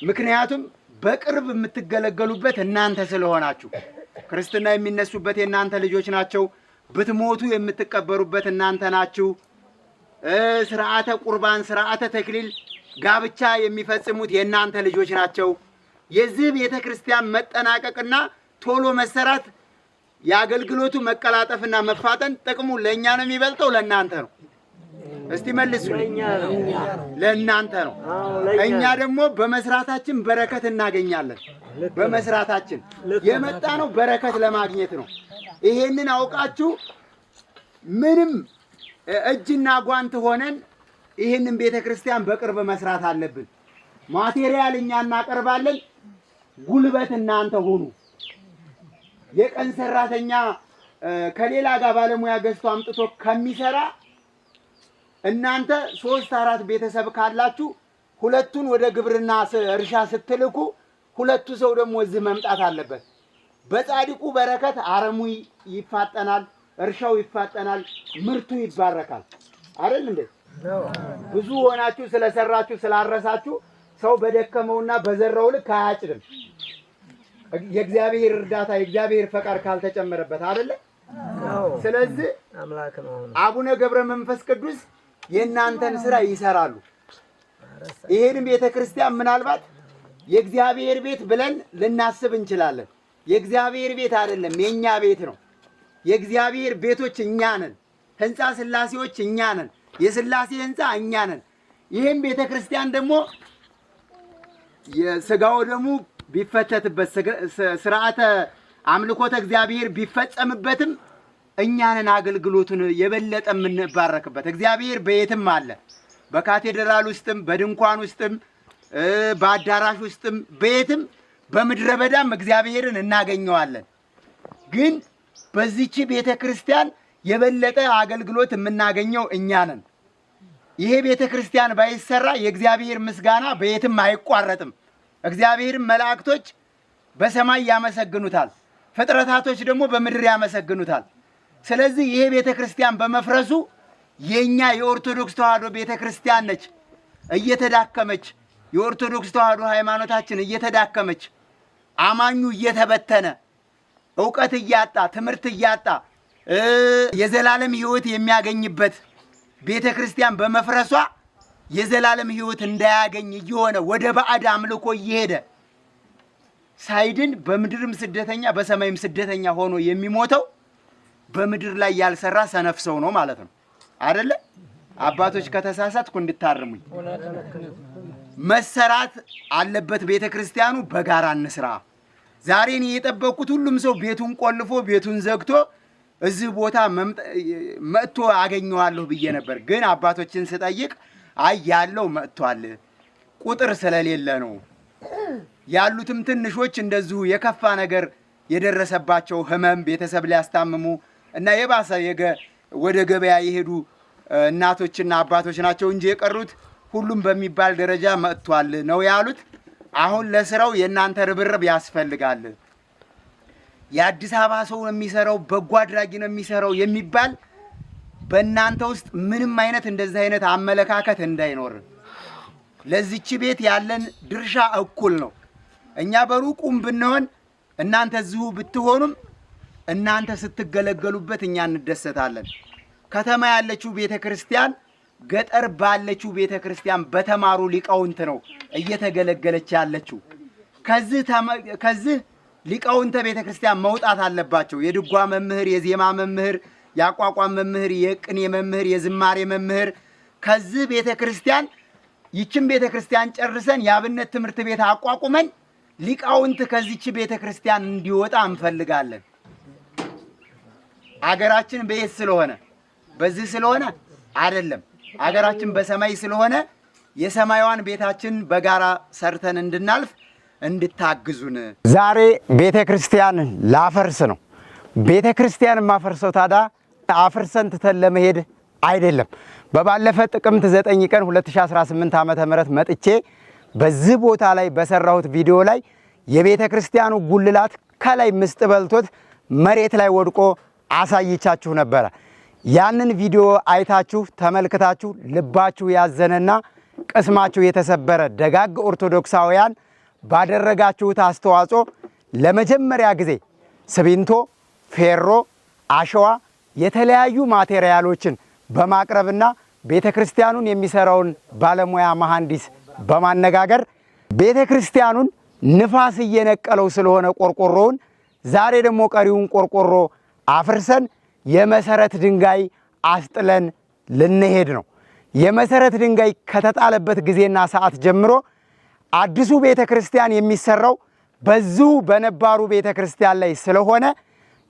ምክንያቱም በቅርብ የምትገለገሉበት እናንተ ስለሆናችሁ ክርስትና የሚነሱበት የእናንተ ልጆች ናቸው። ብትሞቱ የምትቀበሩበት እናንተ ናችሁ። ስርዓተ ቁርባን፣ ስርዓተ ተክሊል፣ ጋብቻ የሚፈጽሙት የእናንተ ልጆች ናቸው። የዚህ ቤተ ክርስቲያን መጠናቀቅና ቶሎ መሰራት የአገልግሎቱ መቀላጠፍና መፋጠን ጥቅሙ ለእኛ ነው የሚበልጠው ለእናንተ ነው? እስቲ መልሱ። ለእናንተ ነው። እኛ ደግሞ በመስራታችን በረከት እናገኛለን። በመስራታችን የመጣ ነው በረከት ለማግኘት ነው። ይሄንን አውቃችሁ ምንም እጅና ጓንት ሆነን ይሄንን ቤተ ክርስቲያን በቅርብ መስራት አለብን። ማቴሪያል እኛ እናቀርባለን፣ ጉልበት እናንተ ሁኑ። የቀን ሰራተኛ ከሌላ ጋር ባለሙያ ገዝቶ አምጥቶ ከሚሰራ እናንተ 3-4 ቤተሰብ ካላችሁ ሁለቱን ወደ ግብርና እርሻ ስትልኩ ሁለቱ ሰው ደግሞ እዚህ መምጣት አለበት። በጻድቁ በረከት አረሙ ይፋጠናል፣ እርሻው ይፋጠናል፣ ምርቱ ይባረካል። አይደል እንዴ? ብዙ ሆናችሁ ስለሰራችሁ ስላረሳችሁ ሰው በደከመውና በዘራው ልክ አያጭድም። የእግዚአብሔር እርዳታ የእግዚአብሔር ፈቃድ ካልተጨመረበት አይደለ? ስለዚህ አቡነ ገብረ መንፈስ ቅዱስ የእናንተን ስራ ይሰራሉ። ይሄን ቤተ ክርስቲያን ምናልባት የእግዚአብሔር ቤት ብለን ልናስብ እንችላለን። የእግዚአብሔር ቤት አይደለም፣ የኛ ቤት ነው። የእግዚአብሔር ቤቶች እኛ ነን። ህንጻ ስላሴዎች እኛ ነን። የስላሴ ህንጻ እኛ ነን። ይሄን ቤተ ክርስቲያን ደግሞ የሥጋው ደግሞ ቢፈተትበት ስርዓተ አምልኮተ እግዚአብሔር ቢፈጸምበትም እኛንን አገልግሎቱን የበለጠ የምንባረክበት። እግዚአብሔር በየትም አለ። በካቴድራል ውስጥም በድንኳን ውስጥም በአዳራሽ ውስጥም በየትም በምድረ በዳም እግዚአብሔርን እናገኘዋለን። ግን በዚህች ቤተ ክርስቲያን የበለጠ አገልግሎት የምናገኘው እኛ ነን። ይሄ ቤተ ክርስቲያን ባይሰራ የእግዚአብሔር ምስጋና በየትም አይቋረጥም። እግዚአብሔርን መላእክቶች በሰማይ ያመሰግኑታል፣ ፍጥረታቶች ደግሞ በምድር ያመሰግኑታል። ስለዚህ ይሄ ቤተ ክርስቲያን በመፍረሱ የኛ የኦርቶዶክስ ተዋሕዶ ቤተ ክርስቲያን ነች እየተዳከመች፣ የኦርቶዶክስ ተዋሕዶ ሃይማኖታችን እየተዳከመች፣ አማኙ እየተበተነ፣ ዕውቀት እያጣ፣ ትምህርት እያጣ የዘላለም ሕይወት የሚያገኝበት ቤተ ክርስቲያን በመፍረሷ የዘላለም ሕይወት እንዳያገኝ እየሆነ ወደ ባዕድ አምልኮ እየሄደ ሳይድን በምድርም ስደተኛ በሰማይም ስደተኛ ሆኖ የሚሞተው በምድር ላይ ያልሰራ ሰነፍ ሰው ነው ማለት ነው አይደለ? አባቶች ከተሳሳትኩ እንድታርሙኝ። መሰራት አለበት ቤተ ክርስቲያኑ። በጋራ እንስራ። ዛሬ እኔ የጠበቅኩት ሁሉም ሰው ቤቱን ቆልፎ ቤቱን ዘግቶ እዚህ ቦታ መጥቶ አገኘዋለሁ ብዬ ነበር። ግን አባቶችን ስጠይቅ አይ ያለው መጥቷል፣ ቁጥር ስለሌለ ነው። ያሉትም ትንሾች እንደዚሁ የከፋ ነገር የደረሰባቸው ህመም፣ ቤተሰብ ሊያስታምሙ እና የባሰ ወደ ገበያ የሄዱ እናቶችና አባቶች ናቸው እንጂ የቀሩት ሁሉም በሚባል ደረጃ መጥቷል ነው ያሉት። አሁን ለስራው የእናንተ ርብርብ ያስፈልጋል። የአዲስ አበባ ሰው ነው የሚሰራው፣ በጎ አድራጊ ነው የሚሰራው የሚባል በእናንተ ውስጥ ምንም አይነት እንደዚህ አይነት አመለካከት እንዳይኖር። ለዚች ቤት ያለን ድርሻ እኩል ነው። እኛ በሩቁም ብንሆን እናንተ እዚሁ ብትሆኑም እናንተ ስትገለገሉበት እኛ እንደሰታለን። ከተማ ያለችው ቤተ ክርስቲያን ገጠር ባለችው ቤተ ክርስቲያን በተማሩ ሊቃውንት ነው እየተገለገለች ያለችው። ከዚህ ሊቃውንተ ቤተ ክርስቲያን መውጣት አለባቸው። የድጓ መምህር፣ የዜማ መምህር፣ የአቋቋም መምህር፣ የቅኔ መምህር፣ የዝማሬ መምህር ከዚህ ቤተ ክርስቲያን ይችን ቤተ ክርስቲያን ጨርሰን የአብነት ትምህርት ቤት አቋቁመን ሊቃውንት ከዚች ቤተ ክርስቲያን እንዲወጣ እንፈልጋለን። አገራችን በየት ስለሆነ በዚህ ስለሆነ አይደለም። አገራችን በሰማይ ስለሆነ የሰማያዋን ቤታችን በጋራ ሰርተን እንድናልፍ እንድታግዙን። ዛሬ ቤተ ክርስቲያን ላፈርስ ነው። ቤተ ክርስቲያን ማፈርሰው ታዲያ አፍርሰን ትተን ለመሄድ አይደለም። በባለፈ ጥቅምት 9 ቀን 2018 ዓመተ ምህረት መጥቼ በዚህ ቦታ ላይ በሰራሁት ቪዲዮ ላይ የቤተ ክርስቲያኑ ጉልላት ከላይ ምስጥ በልቶት መሬት ላይ ወድቆ አሳይቻችሁ ነበረ። ያንን ቪዲዮ አይታችሁ ተመልክታችሁ ልባችሁ ያዘነና ቅስማችሁ የተሰበረ ደጋግ ኦርቶዶክሳውያን ባደረጋችሁት አስተዋጽኦ ለመጀመሪያ ጊዜ ሲሚንቶ፣ ፌሮ፣ አሸዋ የተለያዩ ማቴሪያሎችን በማቅረብና ቤተክርስቲያኑን የሚሰራውን ባለሙያ መሐንዲስ በማነጋገር ቤተክርስቲያኑን ንፋስ እየነቀለው ስለሆነ ቆርቆሮውን ዛሬ ደግሞ ቀሪውን ቆርቆሮ አፍርሰን የመሰረት ድንጋይ አስጥለን ልንሄድ ነው። የመሰረት ድንጋይ ከተጣለበት ጊዜና ሰዓት ጀምሮ አዲሱ ቤተክርስቲያን የሚሰራው በዚሁ በነባሩ ቤተክርስቲያን ላይ ስለሆነ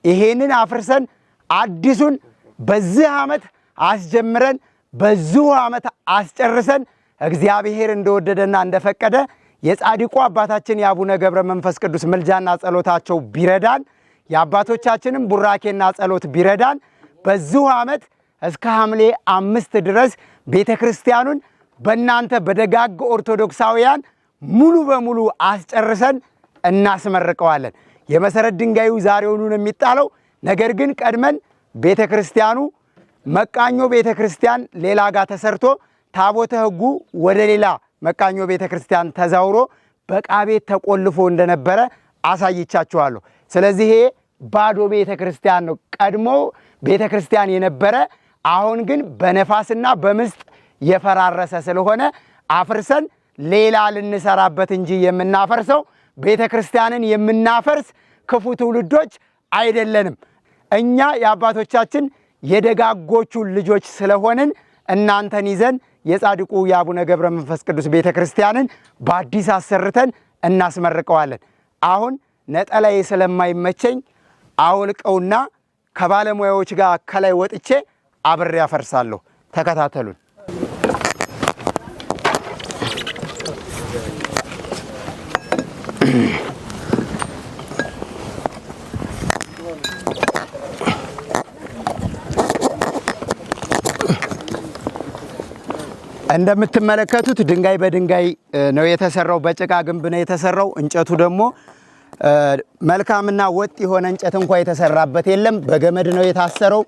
ይሄንን አፍርሰን አዲሱን በዚህ ዓመት አስጀምረን በዚሁ ዓመት አስጨርሰን እግዚአብሔር እንደወደደና እንደፈቀደ የጻድቁ አባታችን የአቡነ ገብረ መንፈስ ቅዱስ ምልጃና ጸሎታቸው ቢረዳን የአባቶቻችንም ቡራኬና ጸሎት ቢረዳን በዚሁ ዓመት እስከ ሐምሌ 5 ድረስ ቤተክርስቲያኑን በእናንተ በደጋግ ኦርቶዶክሳውያን ሙሉ በሙሉ አስጨርሰን እናስመርቀዋለን። የመሰረት ድንጋዩ ዛሬውኑ ነው የሚጣለው። ነገር ግን ቀድመን ቤተክርስቲያኑ መቃኞ ቤተክርስቲያን ሌላ ጋር ተሰርቶ ታቦተ ሕጉ ወደ ሌላ መቃኞ ቤተክርስቲያን ተዛውሮ በዕቃ ቤት ተቆልፎ እንደነበረ አሳይቻችኋለሁ። ስለዚህ ይሄ ባዶ ቤተክርስቲያን ነው ቀድሞ ቤተክርስቲያን የነበረ፣ አሁን ግን በነፋስና በምስጥ የፈራረሰ ስለሆነ አፍርሰን ሌላ ልንሰራበት እንጂ የምናፈርሰው ቤተክርስቲያንን የምናፈርስ ክፉ ትውልዶች አይደለንም። እኛ የአባቶቻችን የደጋጎቹ ልጆች ስለሆንን እናንተን ይዘን የጻድቁ የአቡነ ገብረ መንፈስ ቅዱስ ቤተክርስቲያንን በአዲስ አሰርተን እናስመርቀዋለን። አሁን ነጠላዬ ስለማይመቸኝ አውልቀውና ከባለሙያዎች ጋር ከላይ ወጥቼ አብሬ ያፈርሳለሁ። ተከታተሉን። እንደምትመለከቱት ድንጋይ በድንጋይ ነው የተሰራው፣ በጭቃ ግንብ ነው የተሰራው። እንጨቱ ደግሞ መልካምና ወጥ የሆነ እንጨት እንኳን የተሰራበት የለም። በገመድ ነው የታሰረው።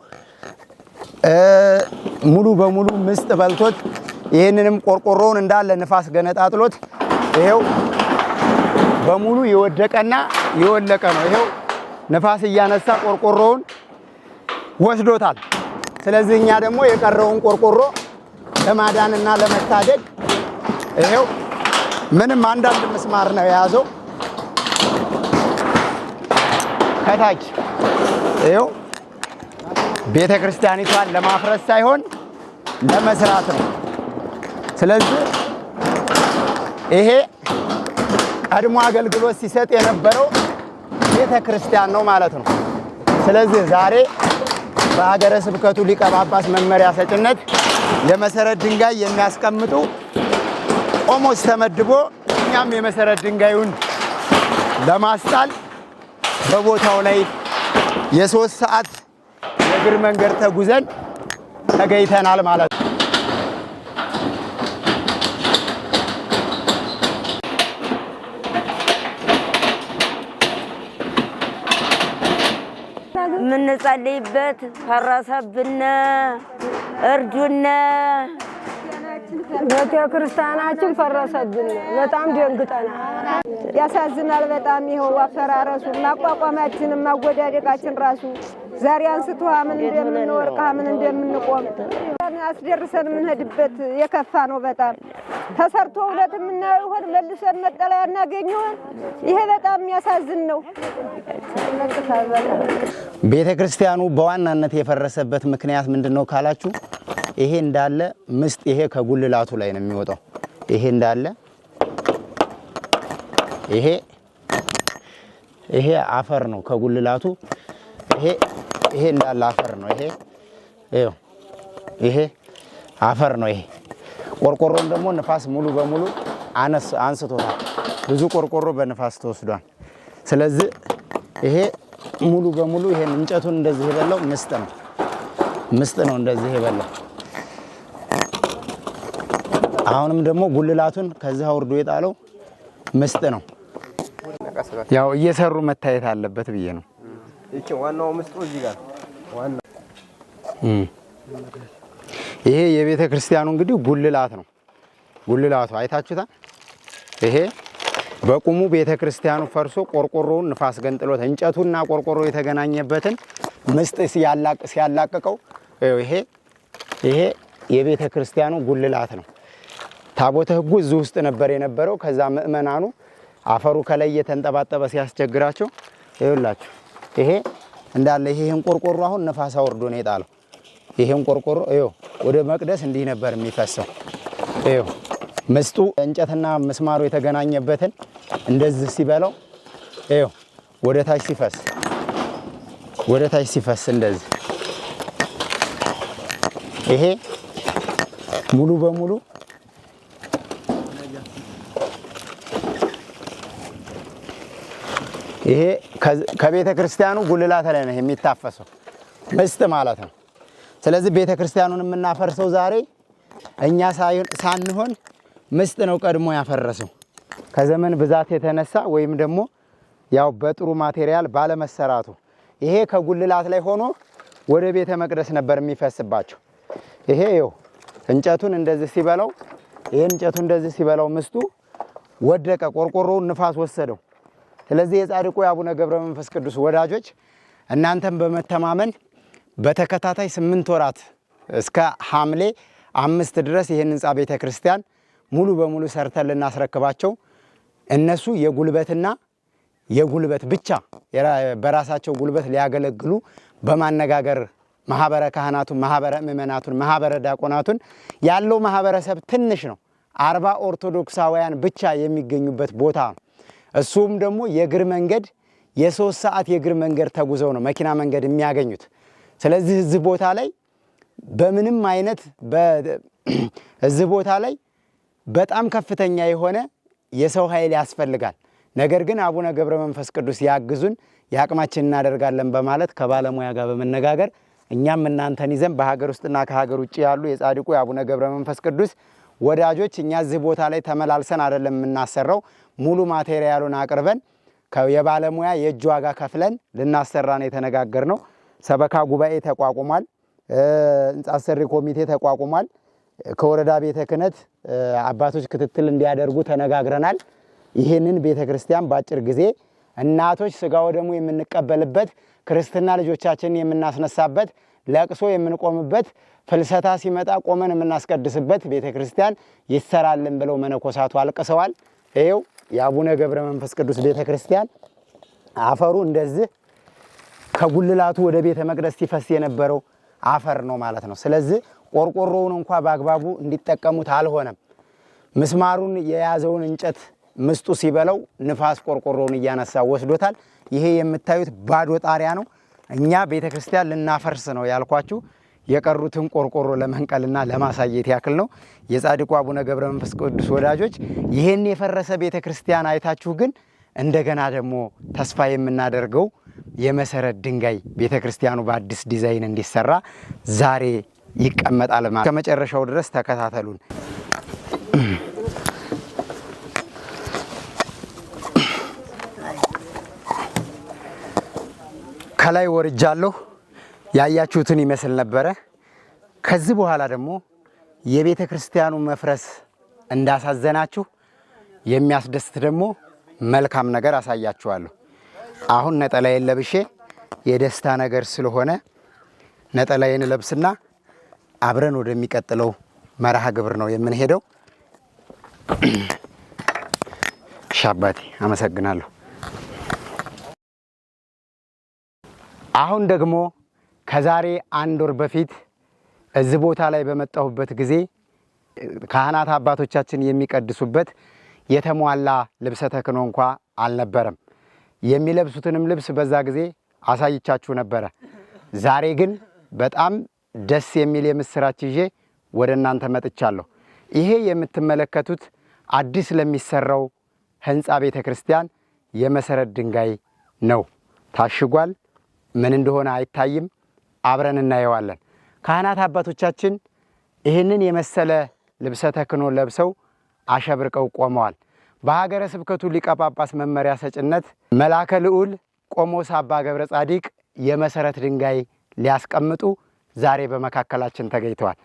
ሙሉ በሙሉ ምስጥ በልቶት ይህንንም ቆርቆሮውን እንዳለ ንፋስ ገነጣጥሎት ይሄው በሙሉ የወደቀና የወለቀ ነው። ይሄው ንፋስ እያነሳ ቆርቆሮውን ወስዶታል። ስለዚህ እኛ ደግሞ የቀረውን ቆርቆሮ ለማዳንና ለመታደግ ይሄው ምንም አንዳንድ ምስማር ነው የያዘው ከታች ይሄው ቤተክርስቲያኒቷን ለማፍረስ ሳይሆን ለመስራት ነው። ስለዚህ ይሄ ቀድሞ አገልግሎት ሲሰጥ የነበረው ቤተክርስቲያን ነው ማለት ነው። ስለዚህ ዛሬ በሀገረ ስብከቱ ሊቀ ጳጳስ መመሪያ ሰጭነት የመሰረት ድንጋይ የሚያስቀምጡ ቆሞስ ተመድቦ እኛም የመሰረት ድንጋዩን ለማስጣል በቦታው ላይ የ3 ሰዓት የእግር መንገድ ተጉዘን ተገኝተናል ማለት ነው። የምንጸልይበት ፈረሰብን፣ እርዱነ። ቤተ ክርስቲያናችን ፈረሰብን። በጣም ደንግጠናል። ያሳዝናል በጣም። ይኸው አፈራረሱ፣ ማቋቋማችንም ማወዳደቃችን ራሱ ዛሬ አንስቶ ምን እንደምንወርቅ ምን እንደምንቆም አስደርሰን የምንሄድበት የከፋ ነው በጣም። ተሰርቶ ሁለት የምናየው ይሆን መልሰን መጠለያ እናገኝ ይሆን? ይሄ በጣም የሚያሳዝን ነው። ቤተ ክርስቲያኑ በዋናነት የፈረሰበት ምክንያት ምንድነው ካላችሁ ይሄ እንዳለ ምስጥ ይሄ ከጉልላቱ ላይ ነው የሚወጣው። ይሄ እንዳለ ይሄ አፈር ነው ከጉልላቱ። ይሄ እንዳለ አፈር ነው። ይሄ አፈር ነው። ይሄ ቆርቆሮን ደግሞ ንፋስ ሙሉ በሙሉ አንስቶታል። ብዙ ቆርቆሮ በንፋስ ተወስዷል። ስለዚህ ይሄ ሙሉ በሙሉ ይሄን እንጨቱን እንደዚህ የበላው ምስጥ ነው እንደዚህ የበላው። አሁንም ደግሞ ጉልላቱን ከዚህ አውርዶ የጣለው ምስጥ ነው። ያው እየሰሩ መታየት አለበት ብዬ ነው። እቺ ዋናው ምስጡ እዚህ ጋር ዋና ይሄ የቤተ ክርስቲያኑ እንግዲህ ጉልላት ነው። ጉልላቱ አይታችሁታል። ይሄ በቁሙ ቤተክርስቲያኑ ፈርሶ ቆርቆሮውን ንፋስ ገንጥሎት እንጨቱና ቆርቆሮ የተገናኘበትን ምስጥ ሲያላቅቀው ይሄ የቤተክርስቲያኑ ጉልላት ነው። ታቦተ ሕጉ እዚህ ውስጥ ነበር የነበረው። ከዛ ምእመናኑ አፈሩ ከላይ የተንጠባጠበ ሲያስቸግራቸው ይኸውላችሁ ይሄ እንዳለ ይሄን ቆርቆሮ አሁን ንፋስ አወርዶ ነው የጣለው። ይሄን ቆርቆሮ ወደ መቅደስ እንዲህ ነበር የሚፈሰው። ምስጡ እንጨትና መስማሩ የተገናኘበትን እንደዚህ ሲበላው ወደ ታች ሲፈስ እንደዚህ ይሄ ሙሉ በሙሉ ይሄ ከቤተ ክርስቲያኑ ጉልላት ላይ ነው የሚታፈሰው ምስጥ ማለት ነው። ስለዚህ ቤተ ክርስቲያኑን የምናፈርሰው ዛሬ እኛ ሳንሆን ምስጥ ነው ቀድሞ ያፈረሰው። ከዘመን ብዛት የተነሳ ወይም ደግሞ ያው በጥሩ ማቴሪያል ባለመሰራቱ ይሄ ከጉልላት ላይ ሆኖ ወደ ቤተ መቅደስ ነበር የሚፈስባቸው። ይሄ እንጨቱን እንደዚህ ሲበላው እንጨቱ እንደዚህ ሲበላው ምስጡ ወደቀ፣ ቆርቆሮውን ንፋስ ወሰደው። ስለዚህ የጻድቁ የአቡነ ገብረ መንፈስ ቅዱስ ወዳጆች እናንተም በመተማመን በተከታታይ 8 ወራት እስከ ሐምሌ 5 ድረስ ይህን ህንጻ ቤተ ክርስቲያን ሙሉ በሙሉ ሰርተን ልናስረክባቸው እነሱ የጉልበትና የጉልበት ብቻ በራሳቸው ጉልበት ሊያገለግሉ በማነጋገር ማህበረ ካህናቱን፣ ማህበረ ምእመናቱን፣ ማህበረ ዲያቆናቱን ያለው ማህበረሰብ ትንሽ ነው። 40 ኦርቶዶክሳውያን ብቻ የሚገኙበት ቦታ ነው። እሱም ደግሞ የእግር መንገድ የ3 ሰዓት የእግር መንገድ ተጉዘው ነው መኪና መንገድ የሚያገኙት። ስለዚህ እዚህ ቦታ ላይ በምንም አይነት እዚህ ቦታ ላይ በጣም ከፍተኛ የሆነ የሰው ኃይል ያስፈልጋል። ነገር ግን አቡነ ገብረ መንፈስ ቅዱስ ያግዙን፣ ያቅማችን እናደርጋለን በማለት ከባለሙያ ጋር በመነጋገር እኛም እናንተን ይዘን በሀገር ውስጥና ከሀገር ውጭ ያሉ የጻድቁ የአቡነ ገብረ መንፈስ ቅዱስ ወዳጆች እኛ እዚህ ቦታ ላይ ተመላልሰን አይደለም የምናሰራው፣ ሙሉ ማቴሪያሉን አቅርበን የባለሙያ የእጅ ዋጋ ከፍለን ልናሰራ ነው የተነጋገርነው። ሰበካ ጉባኤ ተቋቁሟል። ህንጻ አሰሪ ኮሚቴ ተቋቁሟል። ከወረዳ ቤተ ክህነት አባቶች ክትትል እንዲያደርጉ ተነጋግረናል። ይህንን ቤተ ክርስቲያን በአጭር ጊዜ እናቶች ስጋ ወደሙ የምንቀበልበት፣ ክርስትና ልጆቻችንን የምናስነሳበት፣ ለቅሶ የምንቆምበት፣ ፍልሰታ ሲመጣ ቆመን የምናስቀድስበት ቤተ ክርስቲያን ይሰራልን ብለው መነኮሳቱ አልቅሰዋል። ይኸው የአቡነ ገብረ መንፈስ ቅዱስ ቤተ ክርስቲያን አፈሩ እንደዚህ ከጉልላቱ ወደ ቤተ መቅደስ ሲፈስ የነበረው አፈር ነው ማለት ነው። ስለዚህ ቆርቆሮውን እንኳ በአግባቡ እንዲጠቀሙት አልሆነም። ምስማሩን የያዘውን እንጨት ምስጡ ሲበለው ንፋስ ቆርቆሮውን እያነሳ ወስዶታል። ይሄ የምታዩት ባዶ ጣሪያ ነው። እኛ ቤተ ክርስቲያን ልናፈርስ ነው ያልኳችሁ የቀሩትን ቆርቆሮ ለመንቀልና ለማሳየት ያክል ነው። የጻድቁ አቡነ ገብረ መንፈስ ቅዱስ ወዳጆች ይሄን የፈረሰ ቤተ ክርስቲያን አይታችሁ ግን እንደገና ደግሞ ተስፋ የምናደርገው የመሰረት ድንጋይ ቤተ ክርስቲያኑ በአዲስ ዲዛይን እንዲሰራ ዛሬ ይቀመጣል ማለት። ከመጨረሻው ድረስ ተከታተሉን። ከላይ ወርጃለሁ። ያያችሁትን ይመስል ነበረ። ከዚህ በኋላ ደግሞ የቤተ ክርስቲያኑ መፍረስ እንዳሳዘናችሁ የሚያስደስት ደግሞ መልካም ነገር አሳያችኋለሁ። አሁን ነጠላዬን ለብሼ የደስታ ነገር ስለሆነ ነጠላዬን ለብስና አብረን ወደሚቀጥለው መርሃ ግብር ነው የምንሄደው። ሻባቴ አመሰግናለሁ። አሁን ደግሞ ከዛሬ 1 ወር በፊት እዚህ ቦታ ላይ በመጣሁበት ጊዜ ካህናት አባቶቻችን የሚቀድሱበት የተሟላ ልብሰ ተክህኖ እንኳ አልነበረም። የሚለብሱትንም ልብስ በዛ ጊዜ አሳይቻችሁ ነበረ። ዛሬ ግን በጣም ደስ የሚል የምስራች ይዤ ወደ እናንተ መጥቻለሁ። ይሄ የምትመለከቱት አዲስ ለሚሰራው ህንጻ ቤተ ክርስቲያን የመሰረት ድንጋይ ነው። ታሽጓል። ምን እንደሆነ አይታይም። አብረን እናየዋለን። ካህናት አባቶቻችን ይህንን የመሰለ ልብሰ ተክህኖ ለብሰው አሸብርቀው ቆመዋል። በሀገረ ስብከቱ ሊቀ ጳጳስ መመሪያ ሰጭነት መልአከ ልዑል ቆሞስ አባ ገብረ ጻዲቅ የመሰረት ድንጋይ ሊያስቀምጡ ዛሬ በመካከላችን ተገኝተዋል።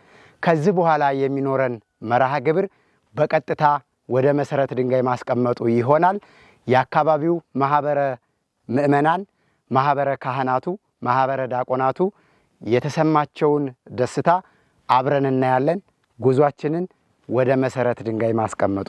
ከዚህ በኋላ የሚኖረን መርሃ ግብር በቀጥታ ወደ መሰረት ድንጋይ ማስቀመጡ ይሆናል። የአካባቢው ማህበረ ምእመናን፣ ማህበረ ካህናቱ፣ ማህበረ ዲያቆናቱ የተሰማቸውን ደስታ አብረን እናያለን። ጉዟችንን ወደ መሰረት ድንጋይ ማስቀመጡ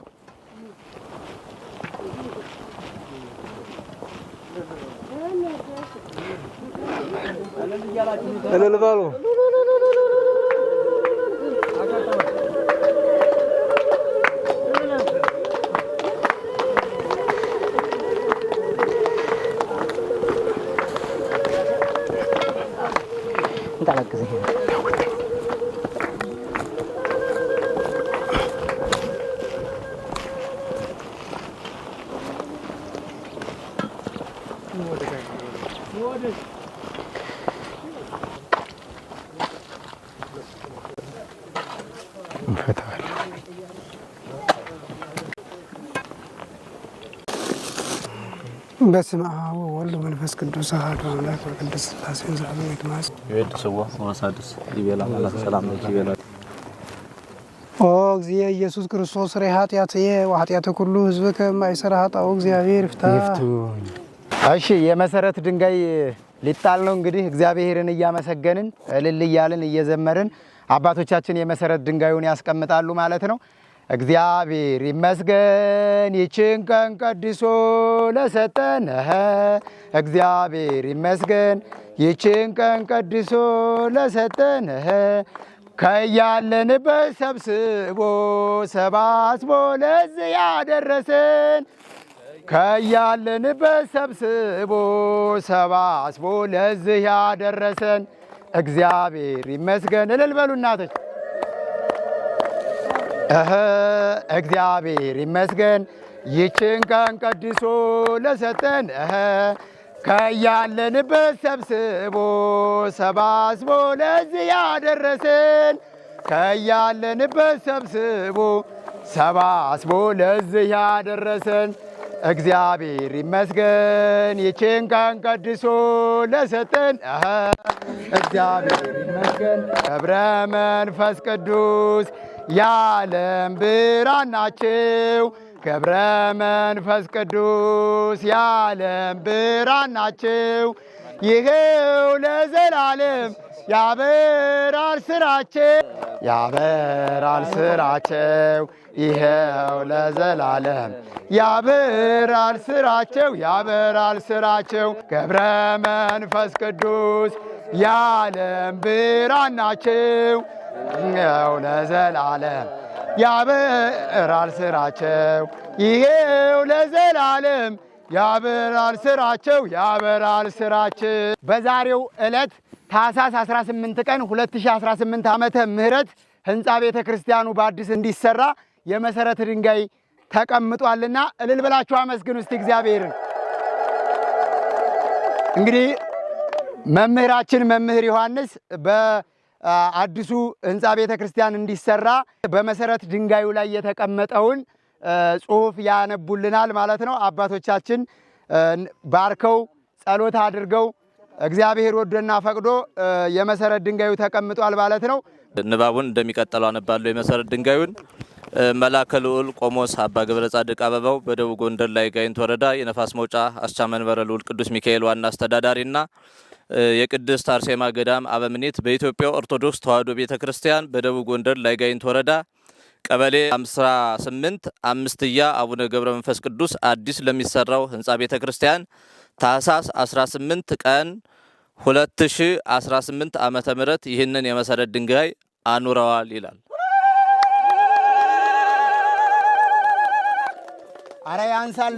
በስመ አብ ወወልድ ወመንፈስ ቅዱስ አሐዱ አምላክ በቅድስት ሥላሴ ዘአብን ይትማስ የድስዋ ወሳድስ ይቤላ ማለት ሰላም ነው ይቤላ ኦ እግዚእ ኢየሱስ ክርስቶስ ሬ ኃጢአትየ ወኃጢአተ ኩሉ ሕዝብ ከማይሰራ ኃጣው እግዚአብሔር ይፍታ። እሺ የመሰረት ድንጋይ ሊጣል ነው እንግዲህ እግዚአብሔርን እያመሰገንን እልል እያልን እየዘመርን አባቶቻችን የመሰረት ድንጋዩን ያስቀምጣሉ ማለት ነው። እግዚአብሔር ይመስገን ይችን ቀን ቀድሶ ለሰጠን። እግዚአብሔር ይመስገን ይችን ቀን ቀድሶ ለሰጠን። ከያለንበት ሰብስቦ ሰባስቦ ለዚህ ያደረሰን። ከያለንበት ሰብስቦ ሰባስቦ ለዚህ ያደረሰን እግዚአብሔር ይመስገን። እልል በሉ እናቶች። እግዚአብሔር ይመስገን ይችን ቀን ቀድሶ ለሰጠን። ከያለንበት ሰብስቦ ሰባስቦ ለዚህ ያደረሰን። ከያለንበት ሰብስቦ ሰባስቦ ለዚህ ያደረሰን እግዚአብሔር ይመስገን ይችን ቀን ቀድሶ ለሰጠን። እግዚአብሔር ይመስገን። ገብረ መንፈስ ቅዱስ የዓለም ብርሃን ናቸው። ገብረ መንፈስ ቅዱስ የዓለም ብርሃን ናቸው። ይኸው ለዘላለም ያበራል ስራቸው፣ ያበራል ስራቸው። ይኸው ለዘላለም ያበራል ስራቸው፣ ያበራል ስራቸው። ገብረ መንፈስ ቅዱስ የዓለም ብርሃን ናቸው። ይኸው ለዘላለም ያበራል ስራቸው፣ ይኸው ለዘላለም ያበራል ስራቸው፣ ያበራል ስራቸው። በዛሬው ዕለት ታኅሳስ 18 ቀን 2018 ዓመተ ምህረት ህንፃ ቤተ ክርስቲያኑ በአዲስ እንዲሰራ የመሰረት ድንጋይ ተቀምጧልና እልል ብላችሁ አመስግኑ እስቲ እግዚአብሔርን። እንግዲህ መምህራችን መምህር ዮሐንስ በአዲሱ ህንፃ ቤተ ክርስቲያን እንዲሰራ በመሰረት ድንጋዩ ላይ የተቀመጠውን ጽሑፍ ያነቡልናል ማለት ነው። አባቶቻችን ባርከው ጸሎት አድርገው እግዚአብሔር ወዶና ፈቅዶ የመሰረት ድንጋዩ ተቀምጧል ማለት ነው። ንባቡን እንደሚቀጥለው አነባለሁ። የመሰረት ድንጋዩን መላከ ልዑል ቆሞስ አባ ገብረ ጻድቅ አበባው በደቡብ ጎንደር ላይ ጋይንት ወረዳ የነፋስ መውጫ አስቻ መንበረ ልዑል ቅዱስ ሚካኤል ዋና አስተዳዳሪና የቅድስት አርሴማ ገዳም አበምኔት በኢትዮጵያ ኦርቶዶክስ ተዋሕዶ ቤተክርስቲያን በደቡብ ጎንደር ላይ ጋይንት ወረዳ ቀበሌ 58 አምስትያ አቡነ ገብረ መንፈስ ቅዱስ አዲስ ለሚሰራው ህንፃ ቤተክርስቲያን ታኅሳስ 18 ቀን 2018 ዓመተ ምህረት ይህንን የመሰረት ድንጋይ አኑረዋል ይላል። አረ ያንሳል።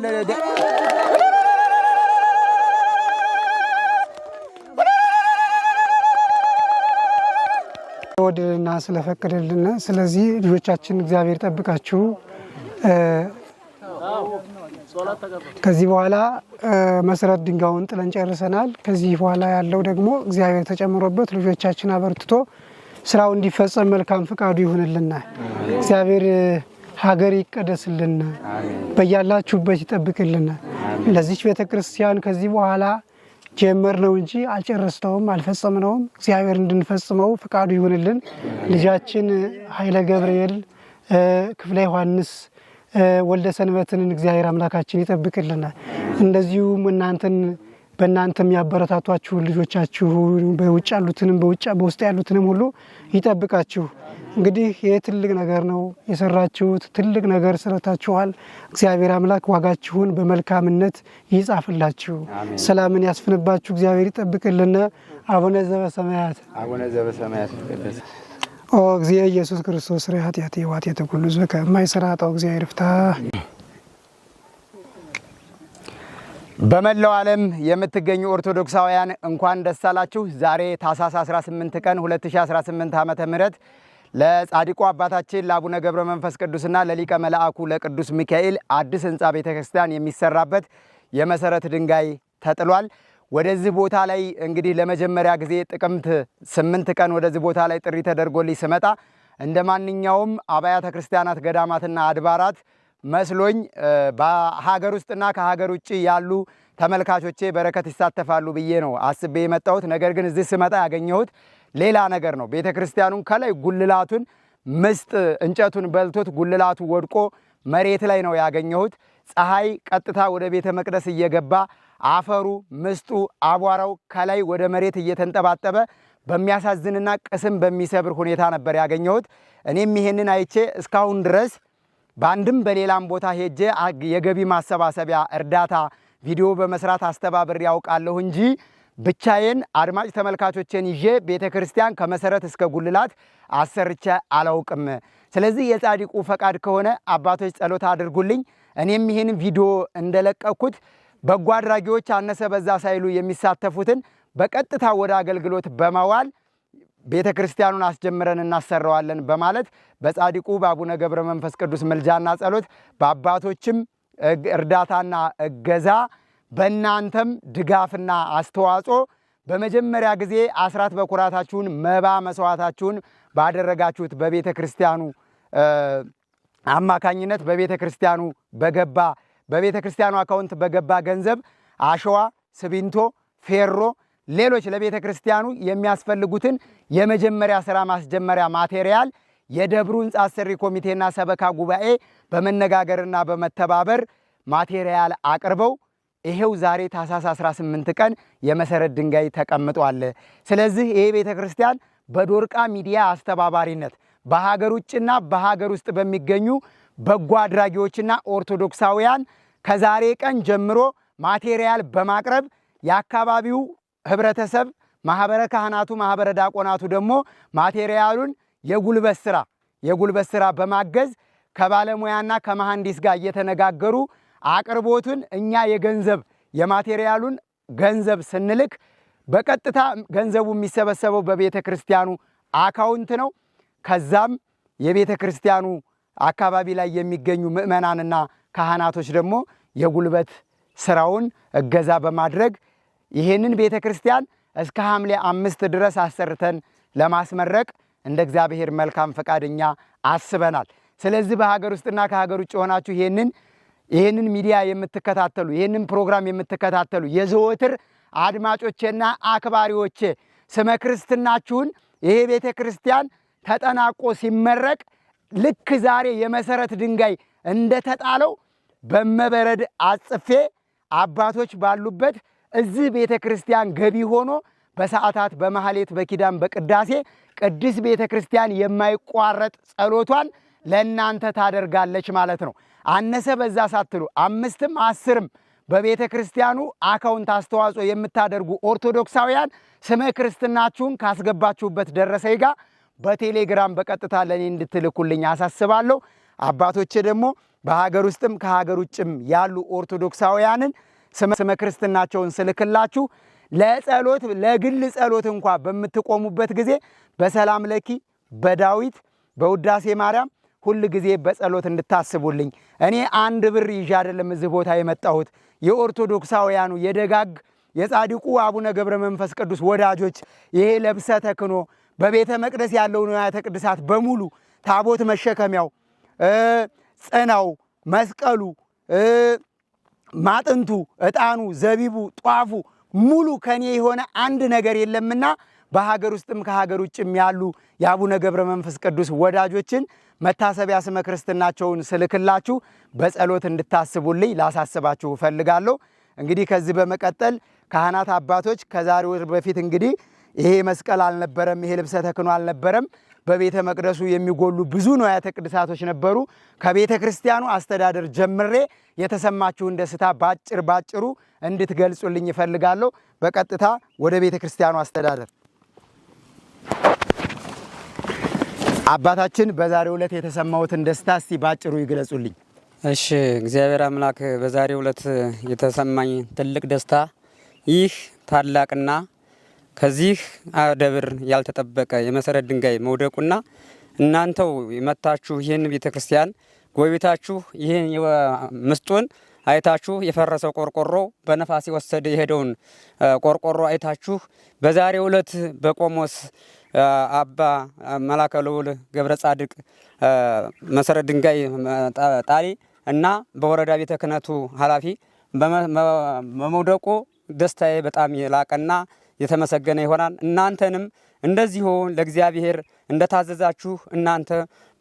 ወደልና ስለፈቀደልን ስለዚህ ልጆቻችን እግዚአብሔር ጠብቃችሁ ከዚህ በኋላ መሰረት ድንጋዩን ጥለን ጨርሰናል። ከዚህ በኋላ ያለው ደግሞ እግዚአብሔር ተጨምሮበት ልጆቻችን አበርትቶ ስራው እንዲፈጸም መልካም ፍቃዱ ይሁንልና እግዚአብሔር ሀገር ይቀደስልን፣ በያላችሁበት ይጠብቅልን። ለዚህ ቤተክርስቲያን ከዚህ በኋላ ጀመር ነው እንጂ አልጨረስነውም፣ አልፈጸምነውም። እግዚአብሔር እንድንፈጽመው ፍቃዱ ይሁንልን። ልጃችን ኃይለ ገብርኤል ክፍለ ዮሐንስ ወልደ ሰንበትን እግዚአብሔር አምላካችን ይጠብቅልና እንደዚሁም በእናንተም ያበረታቷችሁ ልጆቻችሁ በውጭ ያሉትንም በውስጥ ያሉትንም ሁሉ ይጠብቃችሁ። እንግዲህ ይሄ ትልቅ ነገር ነው የሰራችሁት፣ ትልቅ ነገር ስለታችኋል። እግዚአብሔር አምላክ ዋጋችሁን በመልካምነት ይጻፍላችሁ፣ ሰላምን ያስፍንባችሁ፣ እግዚአብሔር ይጠብቅልን። አቡነ ዘበሰማያት ይቀደስ ኦ እግዚእ ኢየሱስ ክርስቶስ ሥራይ ኃጢአቴ ወኃጢአተ ኩሉ ሕዝብ ከማይሰራ ኃጣው እግዚአብሔር ይፍታ። በመላው ዓለም የምትገኙ ኦርቶዶክሳውያን እንኳን ደስ አላችሁ። ዛሬ ታኅሳስ 18 ቀን 2018 ዓመተ ምህረት ለጻድቁ አባታችን ለአቡነ ገብረ መንፈስ ቅዱስና ለሊቀ መልአኩ ለቅዱስ ሚካኤል አዲስ ሕንጻ ቤተክርስቲያን የሚሰራበት የመሰረት ድንጋይ ተጥሏል። ወደዚህ ቦታ ላይ እንግዲህ ለመጀመሪያ ጊዜ ጥቅምት 8 ቀን ወደዚህ ቦታ ላይ ጥሪ ተደርጎልኝ ስመጣ እንደማንኛውም አብያተ ክርስቲያናት ገዳማትና አድባራት መስሎኝ በሀገር ውስጥና ከሀገር ውጭ ያሉ ተመልካቾቼ በረከት ይሳተፋሉ ብዬ ነው አስቤ የመጣሁት። ነገር ግን እዚህ ስመጣ ያገኘሁት ሌላ ነገር ነው። ቤተክርስቲያኑን ከላይ ጉልላቱን ምስጥ እንጨቱን በልቶት ጉልላቱ ወድቆ መሬት ላይ ነው ያገኘሁት። ፀሐይ ቀጥታ ወደ ቤተ መቅደስ እየገባ አፈሩ፣ ምስጡ፣ አቧራው ከላይ ወደ መሬት እየተንጠባጠበ በሚያሳዝንና ቅስም በሚሰብር ሁኔታ ነበር ያገኘሁት። እኔም ይሄንን አይቼ እስካሁን ድረስ በአንድም በሌላም ቦታ ሄጄ የገቢ ማሰባሰቢያ እርዳታ ቪዲዮ በመስራት አስተባብሬ ያውቃለሁ እንጂ ብቻዬን አድማጭ ተመልካቾችን ይዤ ቤተክርስቲያን ከመሰረት እስከ ጉልላት አሰርቼ አላውቅም። ስለዚህ የጻድቁ ፈቃድ ከሆነ አባቶች ጸሎት አድርጉልኝ። እኔም ይሄን ቪዲዮ እንደለቀኩት በጎ አድራጊዎች አነሰ በዛ ሳይሉ የሚሳተፉትን በቀጥታ ወደ አገልግሎት በማዋል ቤተክርስቲያኑን አስጀምረን እናሰራዋለን በማለት በጻድቁ በአቡነ ገብረ መንፈስ ቅዱስ ምልጃና ጸሎት በአባቶችም እርዳታና እገዛ በእናንተም ድጋፍና አስተዋጽኦ በመጀመሪያ ጊዜ አስራት በኩራታችሁን መባ መስዋዕታችሁን ባደረጋችሁት በቤተክርስቲያኑ አማካኝነት በቤተክርስቲያኑ አካውንት በገባ ገንዘብ አሸዋ፣ ሲሚንቶ፣ ፌሮ ሌሎች ለቤተ ክርስቲያኑ የሚያስፈልጉትን የመጀመሪያ ሥራ ማስጀመሪያ ማቴሪያል የደብሩ ሕንጻ አሰሪ ኮሚቴና ሰበካ ጉባኤ በመነጋገርና በመተባበር ማቴሪያል አቅርበው ይሄው ዛሬ ታኅሳስ 18 ቀን የመሰረት ድንጋይ ተቀምጧል። ስለዚህ ይሄ ቤተ ክርስቲያን በዶርቃ ሚዲያ አስተባባሪነት በሀገር ውጭና በሀገር ውስጥ በሚገኙ በጎ አድራጊዎችና ኦርቶዶክሳውያን ከዛሬ ቀን ጀምሮ ማቴሪያል በማቅረብ የአካባቢው ህብረተሰብ ማህበረ ካህናቱ ማህበረ ዲያቆናቱ ደግሞ ማቴሪያሉን የጉልበት ስራ በማገዝ ከባለሙያና ከመሐንዲስ ጋር እየተነጋገሩ አቅርቦቱን እኛ የማቴሪያሉን ገንዘብ ስንልክ በቀጥታ ገንዘቡ የሚሰበሰበው በቤተ ክርስቲያኑ አካውንት ነው። ከዛም የቤተ ክርስቲያኑ አካባቢ ላይ የሚገኙ ምእመናንና ካህናቶች ደግሞ የጉልበት ስራውን እገዛ በማድረግ ይሄንን ቤተ ክርስቲያን እስከ ሐምሌ 5 ድረስ አሰርተን ለማስመረቅ እንደ እግዚአብሔር መልካም ፈቃደኛ አስበናል። ስለዚህ በሀገር ውስጥና ከሀገር ውጭ ሆናችሁ ይሄንን ሚዲያ የምትከታተሉ ይሄንን ፕሮግራም የምትከታተሉ የዘወትር አድማጮቼና አክባሪዎቼ ስመ ክርስትናችሁን ይሄ ቤተ ክርስቲያን ተጠናቆ ሲመረቅ ልክ ዛሬ የመሰረት ድንጋይ እንደተጣለው በመበረድ አጽፌ አባቶች ባሉበት እዚህ ቤተ ክርስቲያን ገቢ ሆኖ በሰዓታት በማህሌት በኪዳን በቅዳሴ ቅድስት ቤተ ክርስቲያን የማይቋረጥ ጸሎቷን ለእናንተ ታደርጋለች ማለት ነው። አነሰ በዛ ሳትሉ 5ም 10ም በቤተ ክርስቲያኑ አካውንት አስተዋጽኦ የምታደርጉ ኦርቶዶክሳውያን ስመ ክርስትናችሁን ካስገባችሁበት ደረሰኝ ጋር በቴሌግራም በቀጥታ ለኔ እንድትልኩልኝ አሳስባለሁ። አባቶቼ ደግሞ በሀገር ውስጥም ከሀገር ውጭም ያሉ ኦርቶዶክሳውያንን ስመ ክርስትናቸውን ስልክላችሁ ለጸሎት ለግል ጸሎት እንኳ በምትቆሙበት ጊዜ በሰላም ለኪ በዳዊት በውዳሴ ማርያም ሁሉ ጊዜ በጸሎት እንድታስቡልኝ። እኔ 1 ብር ይዤ አይደለም እዚህ ቦታ የመጣሁት። የኦርቶዶክሳውያኑ የደጋግ የጻድቁ አቡነ ገብረ መንፈስ ቅዱስ ወዳጆች ይሄ ለብሰ ተክኖ በቤተ መቅደስ ያለው ንዋያተ ቅድሳት በሙሉ ታቦት መሸከሚያው፣ ጽናው፣ መስቀሉ፣ ማጥንቱ፣ ዕጣኑ፣ ዘቢቡ፣ ጧፉ ሙሉ ከኔ የሆነ አንድ ነገር የለምና በሀገር ውስጥም ከሀገር ውጭም ያሉ የአቡነ ገብረ መንፈስ ቅዱስ ወዳጆችን መታሰቢያ ስመ ክርስትናቸውን ስልክላችሁ በጸሎት እንድታስቡልኝ ላሳስባችሁ ፈልጋለሁ። እንግዲህ ከዚህ በመቀጠል ካህናት አባቶች ከዛሬ ወር በፊት እንግዲህ ይሄ መስቀል አልነበረም፣ ይሄ ልብሰ ተክህኖ አልነበረም፣ በቤተ መቅደሱ የሚጎሉ ብዙ ንዋያተ ቅድሳቶች ነበሩ። ከቤተ ክርስቲያኑ አስተዳደር ጀምሬ የተሰማችሁን ደስታ ባጭሩ እንድትገልጹልኝ እፈልጋለሁ። በቀጥታ ወደ ቤተ ክርስቲያኑ አስተዳደር አባታችን በዛሬው ዕለት የተሰማውትን ደስታ እስቲ ባጭሩ ይግለጹልኝ። እሺ፣ እግዚአብሔር አምላክ በዛሬው ዕለት የተሰማኝ ትልቅ ደስታ ይህ ታላቅና ከዚህ ደብር ያልተጠበቀ የመሰረት ድንጋይ መውደቁና እናንተው የመታችሁ ይህን ቤተክርስቲያን ጎብኝታችሁ ይህን ምስጡን አይታችሁ የፈረሰው ቆርቆሮ በነፋስ የወሰደ የሄደውን ቆርቆሮ አይታችሁ በዛሬው ዕለት በቆሞስ አባ መላከ ልዑል ገብረ ጻድቅ መሰረት ድንጋይ ጣሊ እና በወረዳ ቤተ ክህነቱ ኃላፊ በመውደቁ ደስታዬ በጣም የላቀና የተመሰገነ ይሆናል። እናንተንም እንደዚሁ ለእግዚአብሔር እንደታዘዛችሁ እናንተ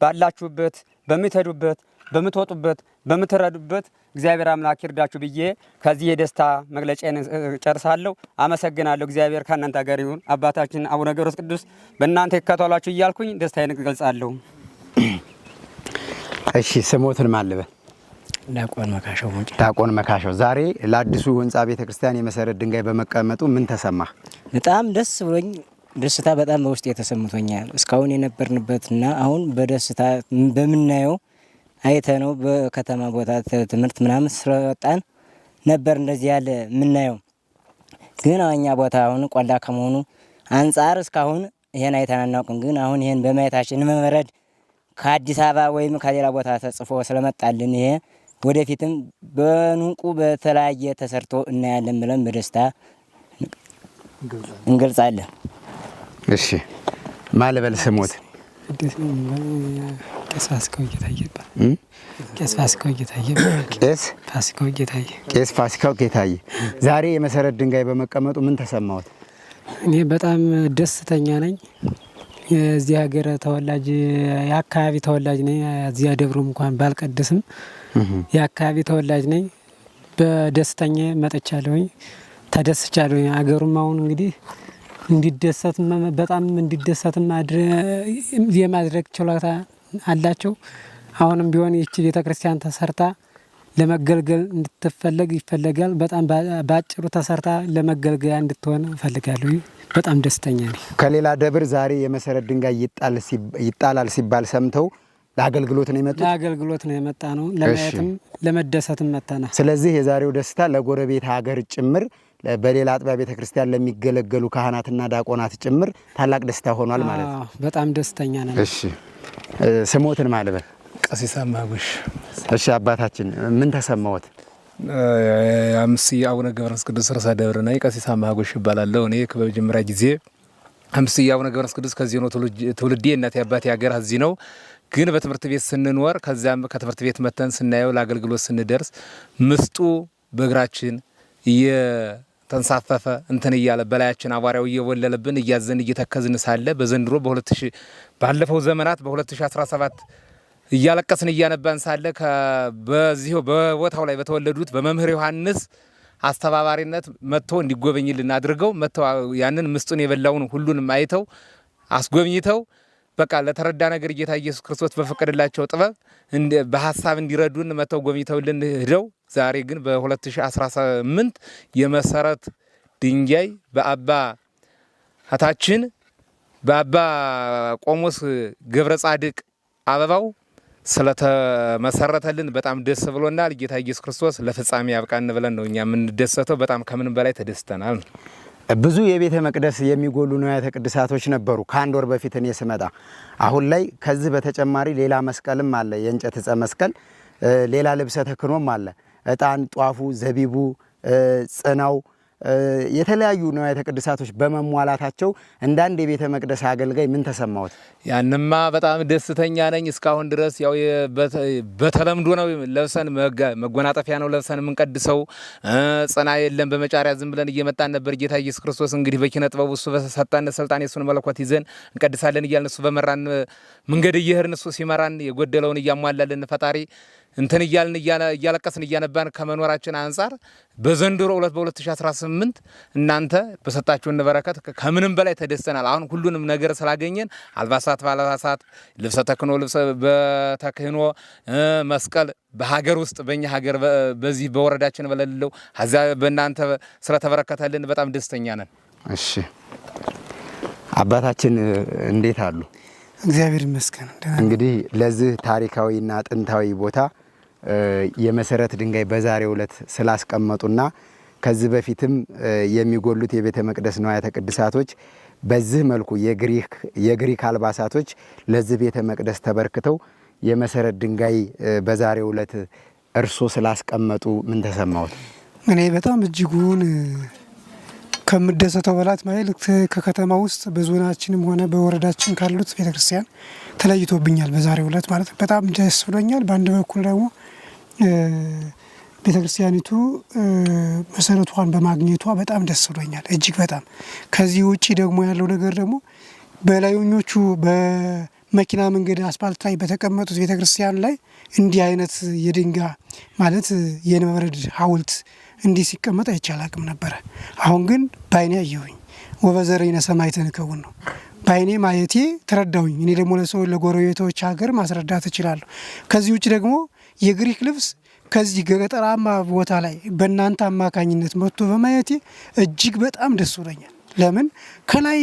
ባላችሁበት በምትሄዱበት በምትወጡበት በምትረዱበት እግዚአብሔር አምላክ ይርዳችሁ ብዬ ከዚህ የደስታ መግለጫን ጨርሳለሁ። አመሰግናለሁ። እግዚአብሔር ከእናንተ ጋር ይሁን። አባታችን አቡነ ገብረ መንፈስ ቅዱስ በእናንተ ይከተሏችሁ እያልኩኝ ደስታዬን እገልጻለሁ። እሺ፣ ስሞትን ማልበል? ዲያቆን መካሻው ሙጭ። ዲያቆን መካሻው፣ ዛሬ ለአዲሱ ህንጻ ቤተክርስቲያን የመሰረት ድንጋይ በመቀመጡ ምን ተሰማ? በጣም ደስ ብሎኝ ደስታ በጣም በውስጥ የተሰምቶኛል። እስካሁን የነበርንበትና አሁን በደስታ በምናየው አይተነው በከተማ ቦታ ትምህርት ምናምን ስለወጣን ነበር እንደዚህ ያለ ምናየው። ግን እኛ ቦታ አሁን ቆላ ከመሆኑ አንጻር እስካሁን ይሄን አይተን አናውቅም። ግን አሁን ይሄን በማየታችን መመረድ ከአዲስ አበባ ወይም ከሌላ ቦታ ተጽፎ ስለመጣልን ይሄ ወደፊትም በንቁ በተለያየ ተሰርቶ እናያለን ብለን በደስታ እንገልጻለን። እሺ፣ ማለበል ስሞት? ቄስ ፋሲካው እየታየባል። ቄስ ፋሲካው እየታየ ቄስ ፋሲካው እየታየ ቄስ ፋሲካው እየታየ። ዛሬ የመሰረት ድንጋይ በመቀመጡ ምን ተሰማዎት? እኔ በጣም ደስተኛ ነኝ። የዚህ ሀገር ተወላጅ የአካባቢ ተወላጅ ነኝ። እዚያ ደብሩም እንኳን ባልቀድስም የአካባቢ ተወላጅ ነኝ። በደስተኛ መጥቻለሁኝ፣ ተደስቻለሁኝ። አገሩም አሁን እንግዲህ እንዲደሰት በጣም እንዲደሰት የማድረግ ችሎታ አላቸው። አሁንም ቢሆን ይህች ቤተክርስቲያን ተሰርታ ለመገልገል እንድትፈለግ ይፈለጋል። በጣም ባጭሩ ተሰርታ ለመገልገያ እንድትሆን እፈልጋለሁ። በጣም ደስተኛ ነኝ። ከሌላ ደብር ዛሬ የመሰረት ድንጋይ ይጣላል ሲባል ሰምተው ለአገልግሎት ነው የመጡት? ለአገልግሎት ነው የመጣ ነው። ለማየትም ለመደሰትም መጣና። ስለዚህ የዛሬው ደስታ ለጎረቤት ሀገር ጭምር በሌላ አጥቢያ ቤተክርስቲያን ለሚገለገሉ ካህናትና ዲያቆናት ጭምር ታላቅ ደስታ ሆኗል ማለት ነው። በጣም ደስተኛ ነን። እሺ፣ ስሞትን ማለበል? ቀሲስ አማጉሽ። እሺ፣ አባታችን ምን ተሰማዎት? አምስት አቡነ ገብረ መንፈስ ቅዱስ ርዕሰ ደብር ነኝ። ቀሲስ አማጉሽ እባላለሁ። እኔ በመጀመሪያ ጊዜ አምስት አቡነ ገብረ መንፈስ ቅዱስ ከዚህ ነው ትውልዴ፣ እናቴ አባቴ ሀገር እዚህ ነው። ግን በትምህርት ቤት ስንኖር ከዛም ከትምህርት ቤት መተን ስናየው ለአገልግሎት ስንደርስ ምስጡ በእግራችን እየተንሳፈፈ እንትን እያለ በላያችን አቧራው እየወለለብን እያዘን እየተከዝን ሳለ በዘንድሮ ባለፈው ዘመናት በ2017 እያለቀስን እያነባን ሳለ በዚሁ በቦታው ላይ በተወለዱት በመምህር ዮሐንስ አስተባባሪነት መጥቶ እንዲጎበኝልን አድርገው መጥተው ያንን ምስጡን የበላውን ሁሉንም አይተው አስጎብኝተው በቃ ለተረዳ ነገር ጌታ ኢየሱስ ክርስቶስ በፈቀደላቸው ጥበብ በሐሳብ እንዲረዱን መጥተው ጎብኝተውልን ሄደው ዛሬ ግን በ2018 የመሰረት ድንጋይ በአባታችን በአባ ቆሞስ ገብረ ጻድቅ አበባው ስለተመሰረተልን በጣም ደስ ብሎናል። ጌታ ኢየሱስ ክርስቶስ ለፍጻሜ ያብቃን ብለን ነው እኛ የምንደሰተው። በጣም ከምንም በላይ ተደስተናል። ብዙ የቤተ መቅደስ የሚጎሉ ንዋያተ ቅድሳቶች ነበሩ ከአንድ ወር በፊት እኔ ስመጣ። አሁን ላይ ከዚህ በተጨማሪ ሌላ መስቀልም አለ፣ የእንጨት ዕፀ መስቀል፣ ሌላ ልብሰ ተክህኖም አለ። ዕጣን፣ ጧፉ፣ ዘቢቡ፣ ጽናው የተለያዩ ንዋያተ ቅድሳቶች በመሟላታቸው እንዳንድ የቤተ መቅደስ አገልጋይ ምን ተሰማዎት? ያንማ በጣም ደስተኛ ነኝ። እስካሁን ድረስ ያው በተለምዶ ነው ለብሰን መጎናጠፊያ ነው ለብሰን የምንቀድሰው። ጽና የለም በመጫሪያ ዝም ብለን እየመጣን ነበር። ጌታ ኢየሱስ ክርስቶስ እንግዲህ በኪነ ጥበቡ እሱ በሰጠን ስልጣን የሱን መለኮት ይዘን እንቀድሳለን እያልን እሱ በመራን መንገድ እየሄድን እሱ ሲመራን የጎደለውን እያሟላልን ፈጣሪ እንትን እያለቀስን እያነባን ከመኖራችን አንጻር በዘንድሮ 2018 እናንተ በሰጣችሁን በረከት ከምንም በላይ ተደስተናል። አሁን ሁሉንም ነገር ስላገኘን አልባሳት ባለባሳት ልብሰ ተክህኖ ልብሰ በተክህኖ መስቀል በሀገር ውስጥ በእኛ ሀገር በዚህ በወረዳችን በሌለው ሀዛ በእናንተ ስለተበረከተልን በጣም ደስተኛ ነን። እሺ አባታችን እንዴት አሉ? እግዚአብሔር ይመስገን። እንግዲህ ለዚህ ታሪካዊና ጥንታዊ ቦታ የመሰረት ድንጋይ በዛሬው ዕለት ስላስቀመጡና ከዚህ በፊትም የሚጎሉት የቤተ መቅደስ ንዋያተ ቅድሳቶች በዚህ መልኩ የግሪክ አልባሳቶች ለዚህ ቤተ መቅደስ ተበርክተው የመሰረት ድንጋይ በዛሬው ዕለት እርሶ ስላስቀመጡ ምን ተሰማዎት? እኔ በጣም እጅጉን ከምደሰተው በላት ማለት ከከተማ ውስጥ በዞናችንም ሆነ በወረዳችን ካሉት ቤተክርስቲያን ተለይቶብኛል በዛሬው ዕለት ማለት በጣም ደስ ብሎኛል። በአንድ በኩል ደግሞ ቤተክርስቲያኒቱ መሰረቷን በማግኘቷ በጣም ደስ ብሎኛል እጅግ በጣም። ከዚህ ውጪ ደግሞ ያለው ነገር ደግሞ በላዮኞቹ በመኪና መንገድ አስፓልት ላይ በተቀመጡት ቤተክርስቲያን ላይ እንዲህ አይነት የድንጋይ ማለት የነበረድ ሐውልት እንዲህ ሲቀመጥ አይቻላቅም ነበረ። አሁን ግን ባይኔ አየሁኝ። ወበዘረይነ ሰማይተን ከውን ነው ባይኔ ማየቴ ተረዳሁኝ። እኔ ደግሞ ለሰው ለጎረቤቶች ሀገር ማስረዳት እችላለሁ። ከዚህ ውጭ ደግሞ የግሪክ ልብስ ከዚህ ገጠራማ ቦታ ላይ በእናንተ አማካኝነት መጥቶ በማየቴ እጅግ በጣም ደስ ብሎኛል። ለምን ከላይ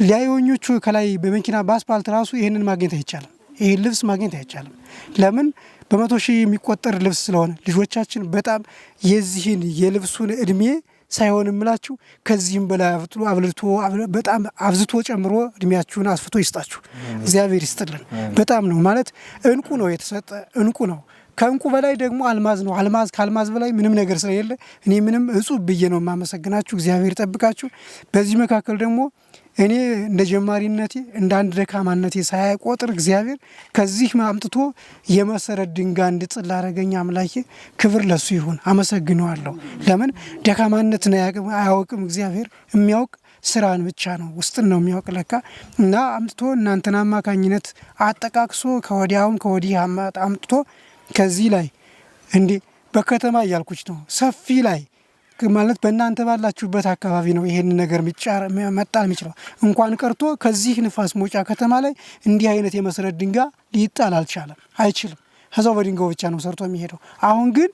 ሊያዮኞቹ ከላይ በመኪና በአስፓልት ራሱ ይህንን ማግኘት አይቻልም። ይህን ልብስ ማግኘት አይቻልም። ለምን በመቶ ሺህ የሚቆጠር ልብስ ስለሆነ ልጆቻችን በጣም የዚህን የልብሱን እድሜ ሳይሆን ምላችሁ ከዚህም በላይ አብልቶ በጣም አብዝቶ ጨምሮ እድሜያችሁን አስፍቶ ይስጣችሁ። እግዚአብሔር ይስጥልን። በጣም ነው ማለት እንቁ ነው የተሰጠ እንቁ ነው። ከእንቁ በላይ ደግሞ አልማዝ ነው። አልማዝ ከአልማዝ በላይ ምንም ነገር ስለሌለ እኔ ምንም እጹብ ብዬ ነው የማመሰግናችሁ። እግዚአብሔር ይጠብቃችሁ። በዚህ መካከል ደግሞ እኔ እንደ ጀማሪነቴ እንደ አንድ ደካማነቴ ሳይቆጥር እግዚአብሔር ከዚህ አምጥቶ የመሰረት ድንጋይ እንድጥል አደረገኝ አምላኬ። ክብር ለሱ ይሁን፣ አመሰግነዋለሁ። ለምን ደካማነትን አያውቅም እግዚአብሔር። የሚያውቅ ስራን ብቻ ነው፣ ውስጥን ነው የሚያውቅ ለካ። እና አምጥቶ እናንተን አማካኝነት አጠቃቅሶ ከወዲያውም ከወዲህ አምጥቶ ከዚህ ላይ እንዴ በከተማ እያልኩች ነው ሰፊ ላይ ማለት በእናንተ ባላችሁበት አካባቢ ነው ይሄን ነገር መጣል የሚችለው። እንኳን ቀርቶ ከዚህ ንፋስ መውጫ ከተማ ላይ እንዲህ አይነት የመሰረት ድንጋይ ሊጣል አልቻለም፣ አይችልም። ከዛው በድንጋዩ ብቻ ነው ሰርቶ የሚሄደው። አሁን ግን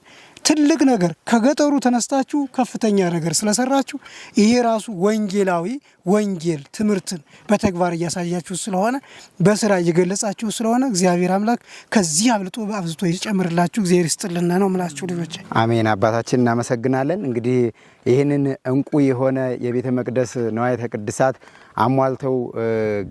ትልቅ ነገር ከገጠሩ ተነስታችሁ ከፍተኛ ነገር ስለሰራችሁ ይሄ ራሱ ወንጌላዊ ወንጌል ትምህርትን በተግባር እያሳያችሁ ስለሆነ በስራ እየገለጻችሁ ስለሆነ እግዚአብሔር አምላክ ከዚህ አብዝቶ ይጨምርላችሁ። እግዚአብሔር ይስጥልና ነው ምላችሁ ልጆች። አሜን። አባታችን እናመሰግናለን። እንግዲህ ይህንን እንቁ የሆነ የቤተ መቅደስ ንዋያተ ቅድሳት አሟልተው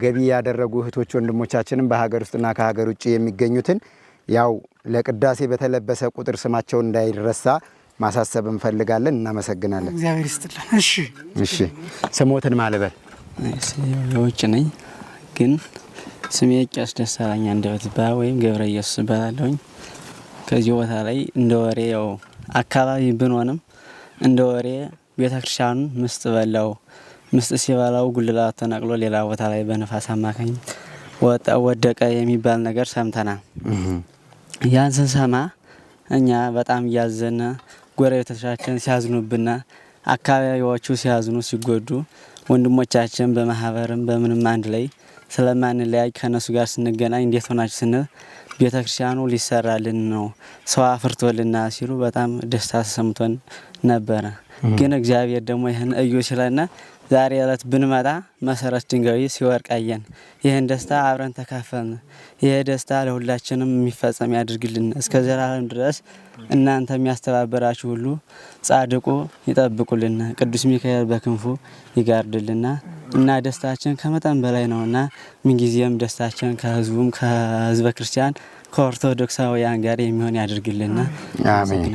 ገቢ ያደረጉ እህቶች ወንድሞቻችንም በሀገር ውስጥና ከሀገር ውጭ የሚገኙትን ያው ለቅዳሴ በተለበሰ ቁጥር ስማቸው እንዳይረሳ ማሳሰብ እንፈልጋለን። እናመሰግናለን። እግዚአብሔር ይስጥልን። እሺ ስሞትን ማለበል የውጭ ነኝ ግን ስሜ ቄስ ደሳለኝ አንደበት ይባላል ወይም ገብረ ኢየሱስ ይባላለሁኝ። ከዚህ ቦታ ላይ እንደ ወሬ ያው አካባቢ ብንሆንም እንደ ወሬ ቤተክርስቲያኑን ምስጥ በላው። ምስጥ ሲበላው ጉልላት ተነቅሎ ሌላ ቦታ ላይ በነፋስ አማካኝ ወደቀ የሚባል ነገር ሰምተናል። ያን ስንሰማ እኛ በጣም እያዘነ ጎረቤቶቻችን ሲያዝኑብና አካባቢዎቹ ሲያዝኑ ሲጎዱ ወንድሞቻችን በማህበርም በምንም አንድ ላይ ስለማንለያይ ከነሱ ጋር ስንገናኝ እንዴት ሆናችሁ ስንል ቤተክርስቲያኑ ሊሰራልን ነው ሰው አፍርቶልና ሲሉ በጣም ደስታ ተሰምቶን ነበረ። ግን እግዚአብሔር ደግሞ ይህን እዩ ሲለና ዛሬ ዕለት ብንመጣ መሰረት ድንጋዩ ሲወርቅ አየን። ይህን ደስታ አብረን ተካፈልን። ይህ ደስታ ለሁላችንም የሚፈጸም ያድርግልን እስከ ዘላለም ድረስ። እናንተ የሚያስተባበራችሁ ሁሉ ጻድቁ ይጠብቁልና ቅዱስ ሚካኤል በክንፉ ይጋርድልና እና ደስታችን ከመጠን በላይ ነውና ምንጊዜም ደስታችን ከህዝቡም ከህዝበ ክርስቲያን ከኦርቶዶክሳውያን ጋር የሚሆን ያድርግልና። አሜን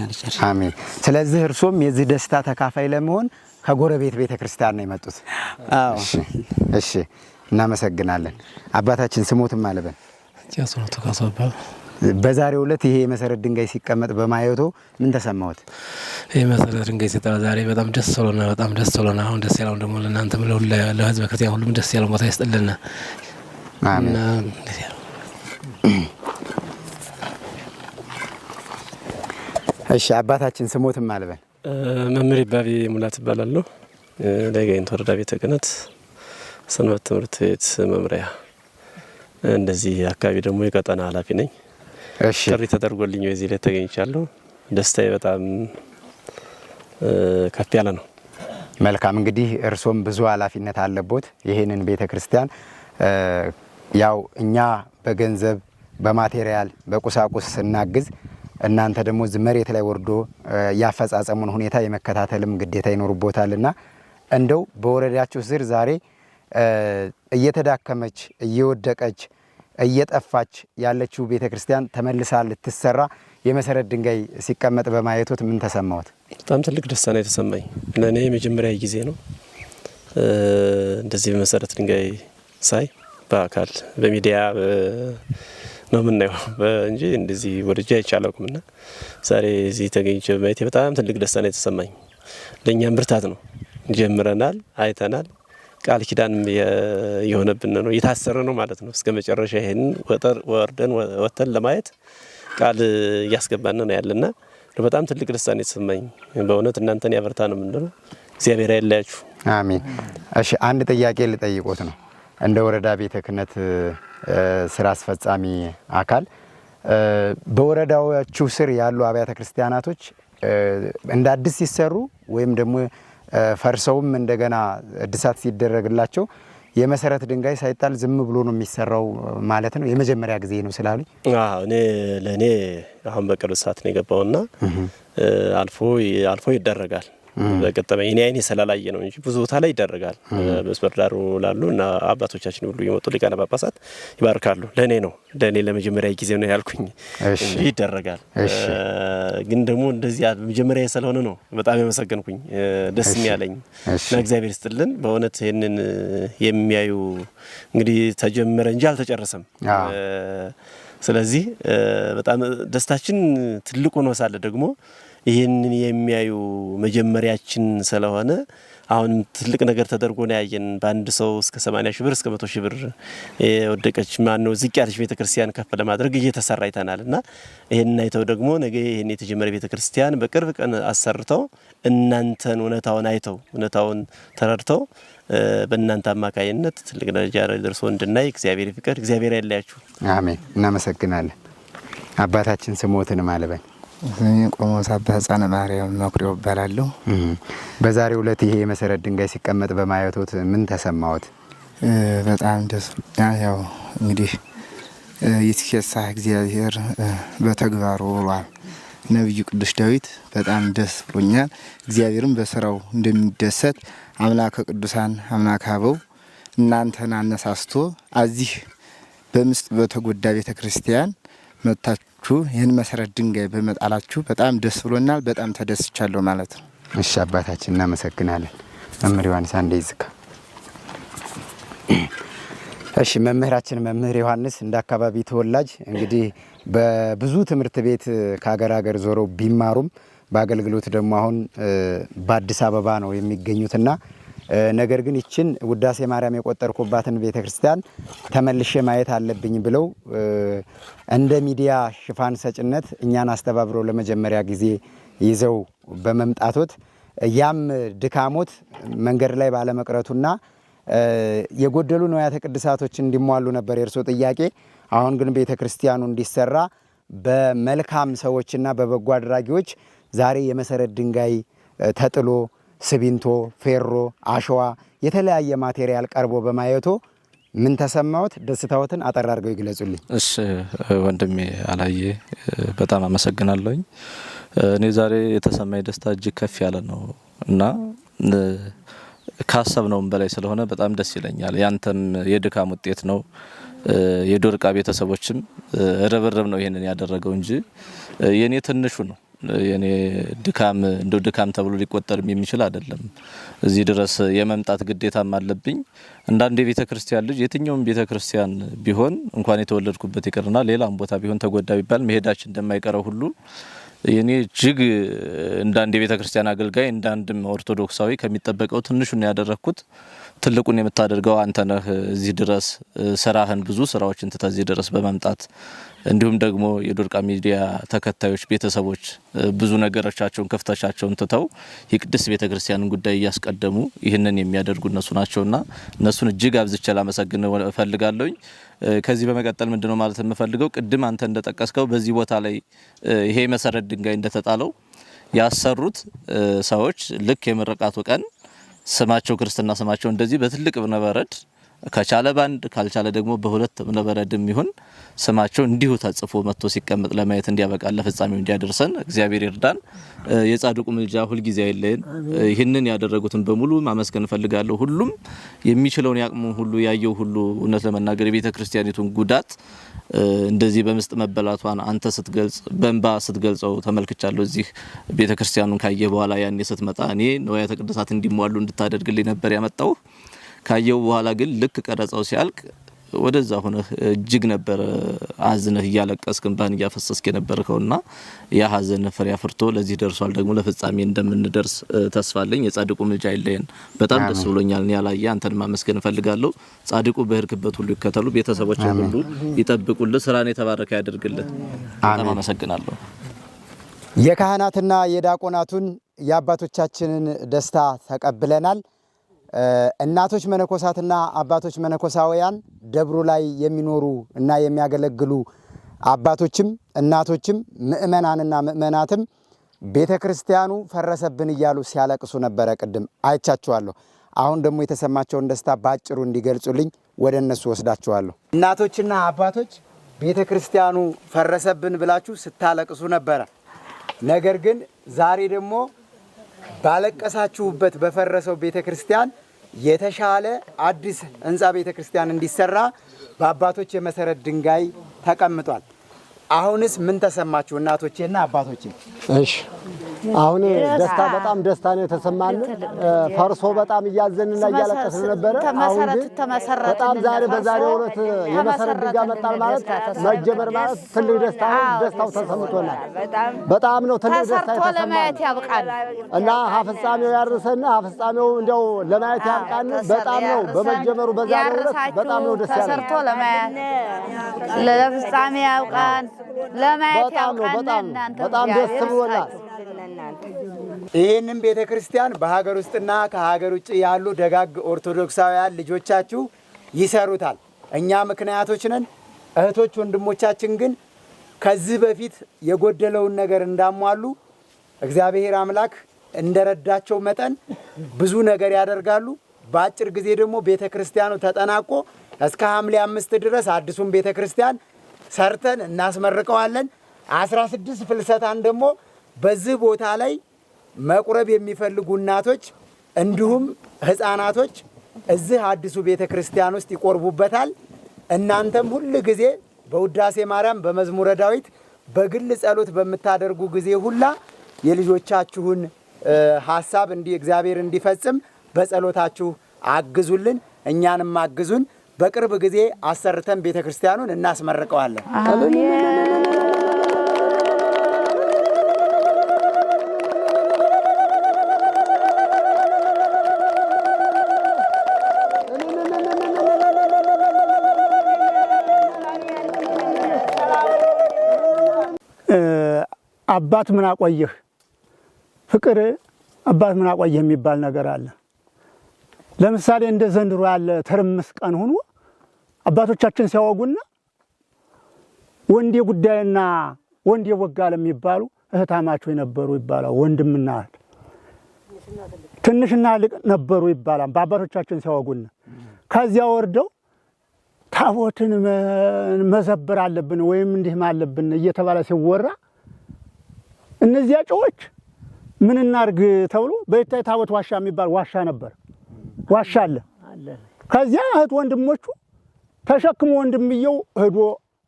አሜን። ስለዚህ እርሶም የዚህ ደስታ ተካፋይ ለመሆን ከጎረቤት ቤተክርስቲያን ነው የመጡት? አዎ። እሺ እናመሰግናለን። አባታችን ስሞትም አለበን ጃስኖቱ ካሳባ በዛሬው ዕለት ይሄ የመሰረት ድንጋይ ሲቀመጥ በማየቶ ምን ተሰማዎት? ይሄ መሰረት ድንጋይ ሲጣል ዛሬ በጣም ደስ ብሎናል። በጣም ደስ ብሎናል። አሁን ደስ ያለው ደግሞ ለእናንተም ለህዝበ ክርስቲያን ሁሉም ደስ ያለው ቦታ ይስጥልና። አሜን። እሺ አባታችን ስሞትም አለበን መምህር ይባቤ ሙላት እባላለሁ። ለጋይንት ወረዳ ቤተ ክህነት ሰንበት ትምህርት ቤት መምሪያ እንደዚህ አካባቢ ደግሞ የቀጠና ኃላፊ ነኝ። እሺ ጥሪ ተደርጎልኝ በዚህ ላይ ተገኝቻለሁ። ደስታዬ በጣም ከፍ ያለ ነው። መልካም እንግዲህ እርሶም ብዙ ኃላፊነት አለቦት ይሄንን ቤተክርስቲያን ያው እኛ በገንዘብ በማቴሪያል በቁሳቁስ ስናግዝ እናንተ ደግሞ መሬት ላይ ወርዶ ያፈጻጸሙን ሁኔታ የመከታተልም ግዴታ ይኖርቦታልና እንደው በወረዳችሁ ስር ዛሬ እየተዳከመች እየወደቀች እየጠፋች ያለችው ቤተክርስቲያን ተመልሳ ልትሰራ የመሰረት ድንጋይ ሲቀመጥ በማየቶት ምን ተሰማዎት? በጣም ትልቅ ደስታ ነው የተሰማኝ። ለኔ የመጀመሪያ ጊዜ ነው እንደዚህ በመሰረት ድንጋይ ሳይ በአካል በሚዲያ ነው የምናየው እንጂ እንደዚህ ወርጃ አይቻለውምና ዛሬ እዚህ ተገኝቼ በማየቴ በጣም ትልቅ ደስታ ነው የተሰማኝ። ለኛም ብርታት ነው። ጀምረናል፣ አይተናል። ቃል ኪዳን የሆነብን ነው የታሰረ ነው ማለት ነው። እስከ መጨረሻ ይሄን ወርደን ወተን ለማየት ቃል እያስገባን ነው ያለና በጣም ትልቅ ደስታ ነው የተሰማኝ። በእውነት እናንተን ያበርታ ነው የምንለው። እግዚአብሔር አይለያችሁ። አሜን። እሺ አንድ ጥያቄ ልጠይቆት ነው እንደ ወረዳ ቤተ ክህነት ስራ አስፈጻሚ አካል በወረዳዎቹ ስር ያሉ አብያተ ክርስቲያናቶች እንደ አዲስ ሲሰሩ ወይም ደግሞ ፈርሰውም እንደገና እድሳት ሲደረግላቸው የመሰረት ድንጋይ ሳይጣል ዝም ብሎ ነው የሚሰራው ማለት ነው? የመጀመሪያ ጊዜ ነው ስላሉ እኔ ለኔ አሁን በቅርብ ሰዓት ነው የገባውና አልፎ ይደረጋል። በቀጠመኝ እኔ አይኔ ስላላየ ነው እንጂ ብዙ ቦታ ላይ ይደረጋል። በመስመር ዳሩ ላሉ እና አባቶቻችን ሁሉ የመጡ ሊቃነ ጳጳሳት ይባርካሉ። ለኔ ለመጀመሪያ ጊዜ ነው ያልኩኝ እንጂ ይደረጋል። ግን ደግሞ እንደዚህ መጀመሪያ ስለሆነ ነው በጣም ያመሰገንኩኝ ደስ የሚያለኝ እና እግዚአብሔር ይስጥልን። በእውነት ይሄንን የሚያዩ እንግዲህ ተጀመረ እንጂ አልተጨረሰም። ስለዚህ በጣም ደስታችን ትልቁ ነው ሳለ ደግሞ ይሄንን የሚያዩ መጀመሪያችን ስለሆነ አሁን ትልቅ ነገር ተደርጎ ነው ያየን። በአንድ ሰው እስከ 80 ሺህ ብር እስከ 100 ሺህ ብር የወደቀች ማነው ዝቅ ያለች ቤተክርስቲያን ከፍ ለማድረግ እየተሰራ ይተናልና ይሄንን አይተው ደግሞ ነገ ይሄን የተጀመረ ቤተክርስቲያን በቅርብ ቀን አሰርተው እናንተን እውነታውን አይተው እውነታውን ተረድተው በእናንተ አማካይነት ትልቅ ደረጃ ደርሶ እንድናይ እግዚአብሔር ይፍቀድ። እግዚአብሔር ያለያችሁ። አሜን። እናመሰግናለን። አባታችን ስሞትን ማለበን ቆሞስ አባ ሕፃነ ማርያም መኩሪያው እባላለሁ። በዛሬው ዕለት ይሄ የመሰረት ድንጋይ ሲቀመጥ በማየቶት ምን ተሰማዎት? በጣም ደስ ያው እንግዲህ ይትከሳ እግዚአብሔር በተግባሩ ብሏል ነብዩ ቅዱስ ዳዊት። በጣም ደስ ብሎኛል። እግዚአብሔርም በስራው እንደሚደሰት አምላከ ቅዱሳን አምላከ አበው እናንተን አነሳስቶ እዚህ በምስጥ በተጎዳ ቤተክርስቲያን መጣችሁ ይህን መሰረት ድንጋይ በመጣላችሁ በጣም ደስ ብሎናል። በጣም ተደስቻለሁ ማለት ነው። እሺ አባታችን እናመሰግናለን። መምህር ዮሐንስ አንዴ ይዝካ። እሺ መምህራችን መምህር ዮሐንስ እንደ አካባቢ ተወላጅ እንግዲህ በብዙ ትምህርት ቤት ከሀገር ዞረው ቢማሩም በአገልግሎት ደግሞ አሁን በአዲስ አበባ ነው የሚገኙትና ነገር ግን ይችን ውዳሴ ማርያም የቆጠርኩባትን ቤተክርስቲያን ተመልሼ ማየት አለብኝ ብለው እንደ ሚዲያ ሽፋን ሰጭነት እኛን አስተባብረው ለመጀመሪያ ጊዜ ይዘው በመምጣቶት ያም ድካሞት መንገድ ላይ ባለመቅረቱና የጎደሉ ንዋያተ ቅድሳቶች እንዲሟሉ ነበር የእርሶ ጥያቄ። አሁን ግን ቤተክርስቲያኑ እንዲሰራ በመልካም ሰዎችና በበጎ አድራጊዎች ዛሬ የመሰረት ድንጋይ ተጥሎ ስቢንቶ፣ ፌሮ፣ አሸዋ የተለያየ ማቴሪያል ቀርቦ በማየቶ ምን ተሰማዎት? ደስታዎትን አጠር አድርገው ይግለጹልኝ። እሺ ወንድሜ አላየ በጣም አመሰግናለሁኝ። እኔ ዛሬ የተሰማኝ ደስታ እጅግ ከፍ ያለ ነው እና ካሰብነውም በላይ ስለሆነ በጣም ደስ ይለኛል። ያንተም የድካም ውጤት ነው። የዶርቃ ቤተሰቦችም ርብርብ ነው ይሄንን ያደረገው እንጂ የኔ ትንሹ ነው። የኔ ድካም እንደው ድካም ተብሎ ሊቆጠርም የሚችል አይደለም። እዚህ ድረስ የመምጣት ግዴታም አለብኝ። እንዳንድ የቤተክርስቲያን ልጅ የትኛውም ቤተክርስቲያን ቢሆን እንኳን የተወለድኩበት ይቀርና ሌላም ቦታ ቢሆን ተጎዳ ቢባል መሄዳችን እንደማይቀረው ሁሉ የኔ እጅግ እንዳንድ የቤተክርስቲያን አገልጋይ እንዳንድም ኦርቶዶክሳዊ ከሚጠበቀው ትንሹን ያደረኩት ትልቁን የምታደርገው አንተ ነህ። እዚህ ድረስ ስራህን ብዙ ስራዎችን ተዚህ ድረስ በመምጣት እንዲሁም ደግሞ የዶርቃ ሚዲያ ተከታዮች ቤተሰቦች ብዙ ነገሮቻቸውን ከፍተሻቸውን ተተው የቅድስት ቤተክርስቲያንን ጉዳይ ያስቀደሙ ይህንን የሚያደርጉ እነሱ ናቸውና እነሱን እጅግ አብዝቼ ላመሰግን እፈልጋለሁ። ከዚህ በመቀጠል ምንድነው ማለት የምፈልገው ቅድም አንተ እንደጠቀስከው በዚህ ቦታ ላይ ይሄ መሰረት ድንጋይ እንደተጣለው ያሰሩት ሰዎች ልክ የምርቃቱ ቀን ስማቸው ክርስትና ስማቸው እንደዚህ በትልቅ እብነበረድ ከቻለ ባንድ ካልቻለ ደግሞ በሁለት እብነበረድም ይሁን ስማቸው እንዲሁ ተጽፎ መጥቶ ሲቀመጥ ለማየት እንዲያበቃ ለፍጻሜው እንዲያደርሰን እግዚአብሔር ይርዳን። የጻድቁ ምልጃ ሁሉ ጊዜ አይለየን። ይህንን ያደረጉትን በሙሉ ማመስገን ፈልጋለሁ። ሁሉም የሚችለውን ያቅሙ ሁሉ ያየው ሁሉ እውነት ለመናገር የቤተክርስቲያኒቱን ጉዳት እንደዚህ በምስጥ መበላቷን አንተ ስትገልጽ በእንባ ስትገልጸው ተመልክቻለሁ። እዚህ ቤተክርስቲያኑን ካየ በኋላ ያኔ ስትመጣ እኔ ንዋያተ ቅድሳት እንዲሟሉ እንድታደርግልኝ ነበር ያመጣው። ካየው በኋላ ግን ልክ ቀረጻው ሲያልቅ ወደዛ ሆነ እጅግ ነበር አዝነህ እያለቀስክ እንባን እያፈሰስክ የነበርከውና ያ ሀዘን ፍሬ አፍርቶ ለዚህ ደርሷል። ደግሞ ለፍጻሜ እንደምንደርስ ተስፋለኝ። የጻድቁ ምልጃ አይለየን። በጣም ደስ ብሎኛል። እኔ ያላየ አንተን ማመስገን ፈልጋለሁ። ጻድቁ በህርክበት ሁሉ ይከተሉ፣ ቤተሰቦችን ሁሉ ይጠብቁልህ፣ ስራን የተባረከ ያድርግልህ። በጣም አመሰግናለሁ። የካህናትና የዲያቆናቱን የአባቶቻችንን ደስታ ተቀብለናል። እናቶች መነኮሳትና አባቶች መነኮሳውያን ደብሩ ላይ የሚኖሩ እና የሚያገለግሉ አባቶችም እናቶችም ምእመናንና ምእመናትም ቤተክርስቲያኑ ፈረሰብን እያሉ ሲያለቅሱ ነበረ። ቅድም አይቻችኋለሁ። አሁን ደግሞ የተሰማቸውን ደስታ ባጭሩ እንዲገልጹልኝ ወደ እነሱ ወስዳችኋለሁ። እናቶችና አባቶች ቤተክርስቲያኑ ፈረሰብን ብላችሁ ስታለቅሱ ነበረ። ነገር ግን ዛሬ ደግሞ ባለቀሳችሁበት በፈረሰው ቤተክርስቲያን የተሻለ አዲስ ህንጻ ቤተክርስቲያን እንዲሰራ በአባቶች የመሰረት ድንጋይ ተቀምጧል። አሁንስ ምን ተሰማችሁ እናቶቼና አባቶቼ? እሺ አሁን ደስታ በጣም ደስታ ነው የተሰማን። ፈርሶ በጣም እያዘንና እያለቀስን ነበር። አሁን በጣም ዛሬ በዛሬው ዕለት የመሰረት ድንጋይ መጣል ማለት መጀመር ማለት ትልቅ ደስታ ነው። ደስታው ተሰምቶናል። በጣም ነው ትልቅ ደስታ የተሰማን እና ፍጻሜው ያርሰና ፍጻሜው እንደው ለማየት ያብቃን። በጣም ነው በመጀመሩ በዛሬው ዕለት በጣም ነው ደስ ያለው። ተሰርቶ ለማየት ለፍጻሜ ያብቃን፣ ለማየት ያብቃን። በጣም ደስ ብሎናል። ይህንን ቤተክርስቲያን በሀገር ውስጥና ከሀገር ውጭ ያሉ ደጋግ ኦርቶዶክሳውያን ልጆቻችሁ ይሰሩታል። እኛ ምክንያቶች ነን። እህቶች ወንድሞቻችን ግን ከዚህ በፊት የጎደለውን ነገር እንዳሟሉ እግዚአብሔር አምላክ እንደረዳቸው መጠን ብዙ ነገር ያደርጋሉ። በአጭር ጊዜ ደግሞ ቤተክርስቲያኑ ተጠናቆ እስከ ሐምሌ 5 ድረስ አዲሱን ቤተክርስቲያን ሰርተን እናስመርቀዋለን። 16 ፍልሰታን ደግሞ በዚህ ቦታ ላይ መቁረብ የሚፈልጉ እናቶች እንዲሁም ህፃናቶች እዚህ አዲሱ ቤተክርስቲያን ውስጥ ይቆርቡበታል። እናንተም ሁሉ ጊዜ በውዳሴ ማርያም በመዝሙረ ዳዊት በግል ጸሎት በምታደርጉ ጊዜ ሁላ የልጆቻችሁን ሐሳብ እግዚአብሔር እንዲፈጽም በጸሎታችሁ አግዙልን፣ እኛንም አግዙን። በቅርብ ጊዜ አሰርተን ቤተክርስቲያኑን እናስመርቀዋለን። አባት ምን አቆየህ ፍቅር አባት ምን አቆየህ የሚባል ነገር አለ። ለምሳሌ እንደ ዘንድሮ ያለ ተርምስ ቀን ሆኖ አባቶቻችን ሲያወጉና ወንዴ ጉዳይና ወንዴ ወጋለ የሚባሉ እህታማቾች ነበሩ ይባላል። ወንድምና እህት ትንሽና ልቅ ነበሩ ይባላል በአባቶቻችን ሲያወጉና። ከዚያ ወርደው ታቦትን መዘበር አለብን ወይም እንዲህ ማለብን እየተባለ ሲወራ እነዚያ ጨዎች ምን እናርግ ተብሎ በይታይ ታቦት ዋሻ የሚባል ዋሻ ነበር። ዋሻ አለ። ከዚያ እህት ወንድሞቹ ተሸክሞ ወንድምየው ሄዶ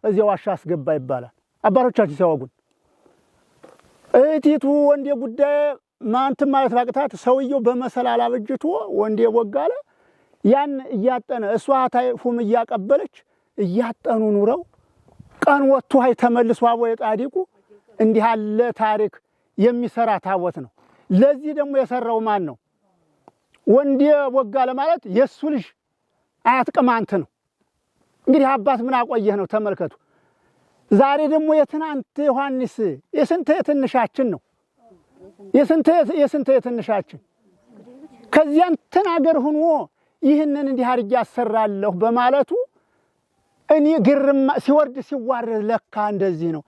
እዚያ ዋሻ አስገባ ይባላል አባቶቻችን ሲያወጉን። እህቲቱ ወንዴ ጉዳይ ማንተም ማለት ባቅታት ሰውየው በመሰላል አበጅቶ ወንዴ ወጋለ ያን እያጠነ እሷ ታይፉም እያቀበለች እያጠኑ ኑረው ቀን ወጥቶ hay ተመልሶ አቦ የጻዲቁ እንዲህ ያለ ታሪክ የሚሰራ ታቦት ነው። ለዚህ ደግሞ የሰራው ማን ነው? ወንዴ ወጋለ ማለት የሱ ልጅ አያት ቅማንት ነው። እንግዲህ አባት ምን አቆየህ ነው ተመልከቱ። ዛሬ ደግሞ የትናንት ዮሐንስ የስንት የትንሻችን ነው የስንት የትንሻችን ከዚያን ተናገር ሆኖ ይህንን እንዲህ አርጃ ያሰራለሁ በማለቱ እኔ ግርም ሲወርድ ሲዋረድ ለካ እንደዚህ ነው።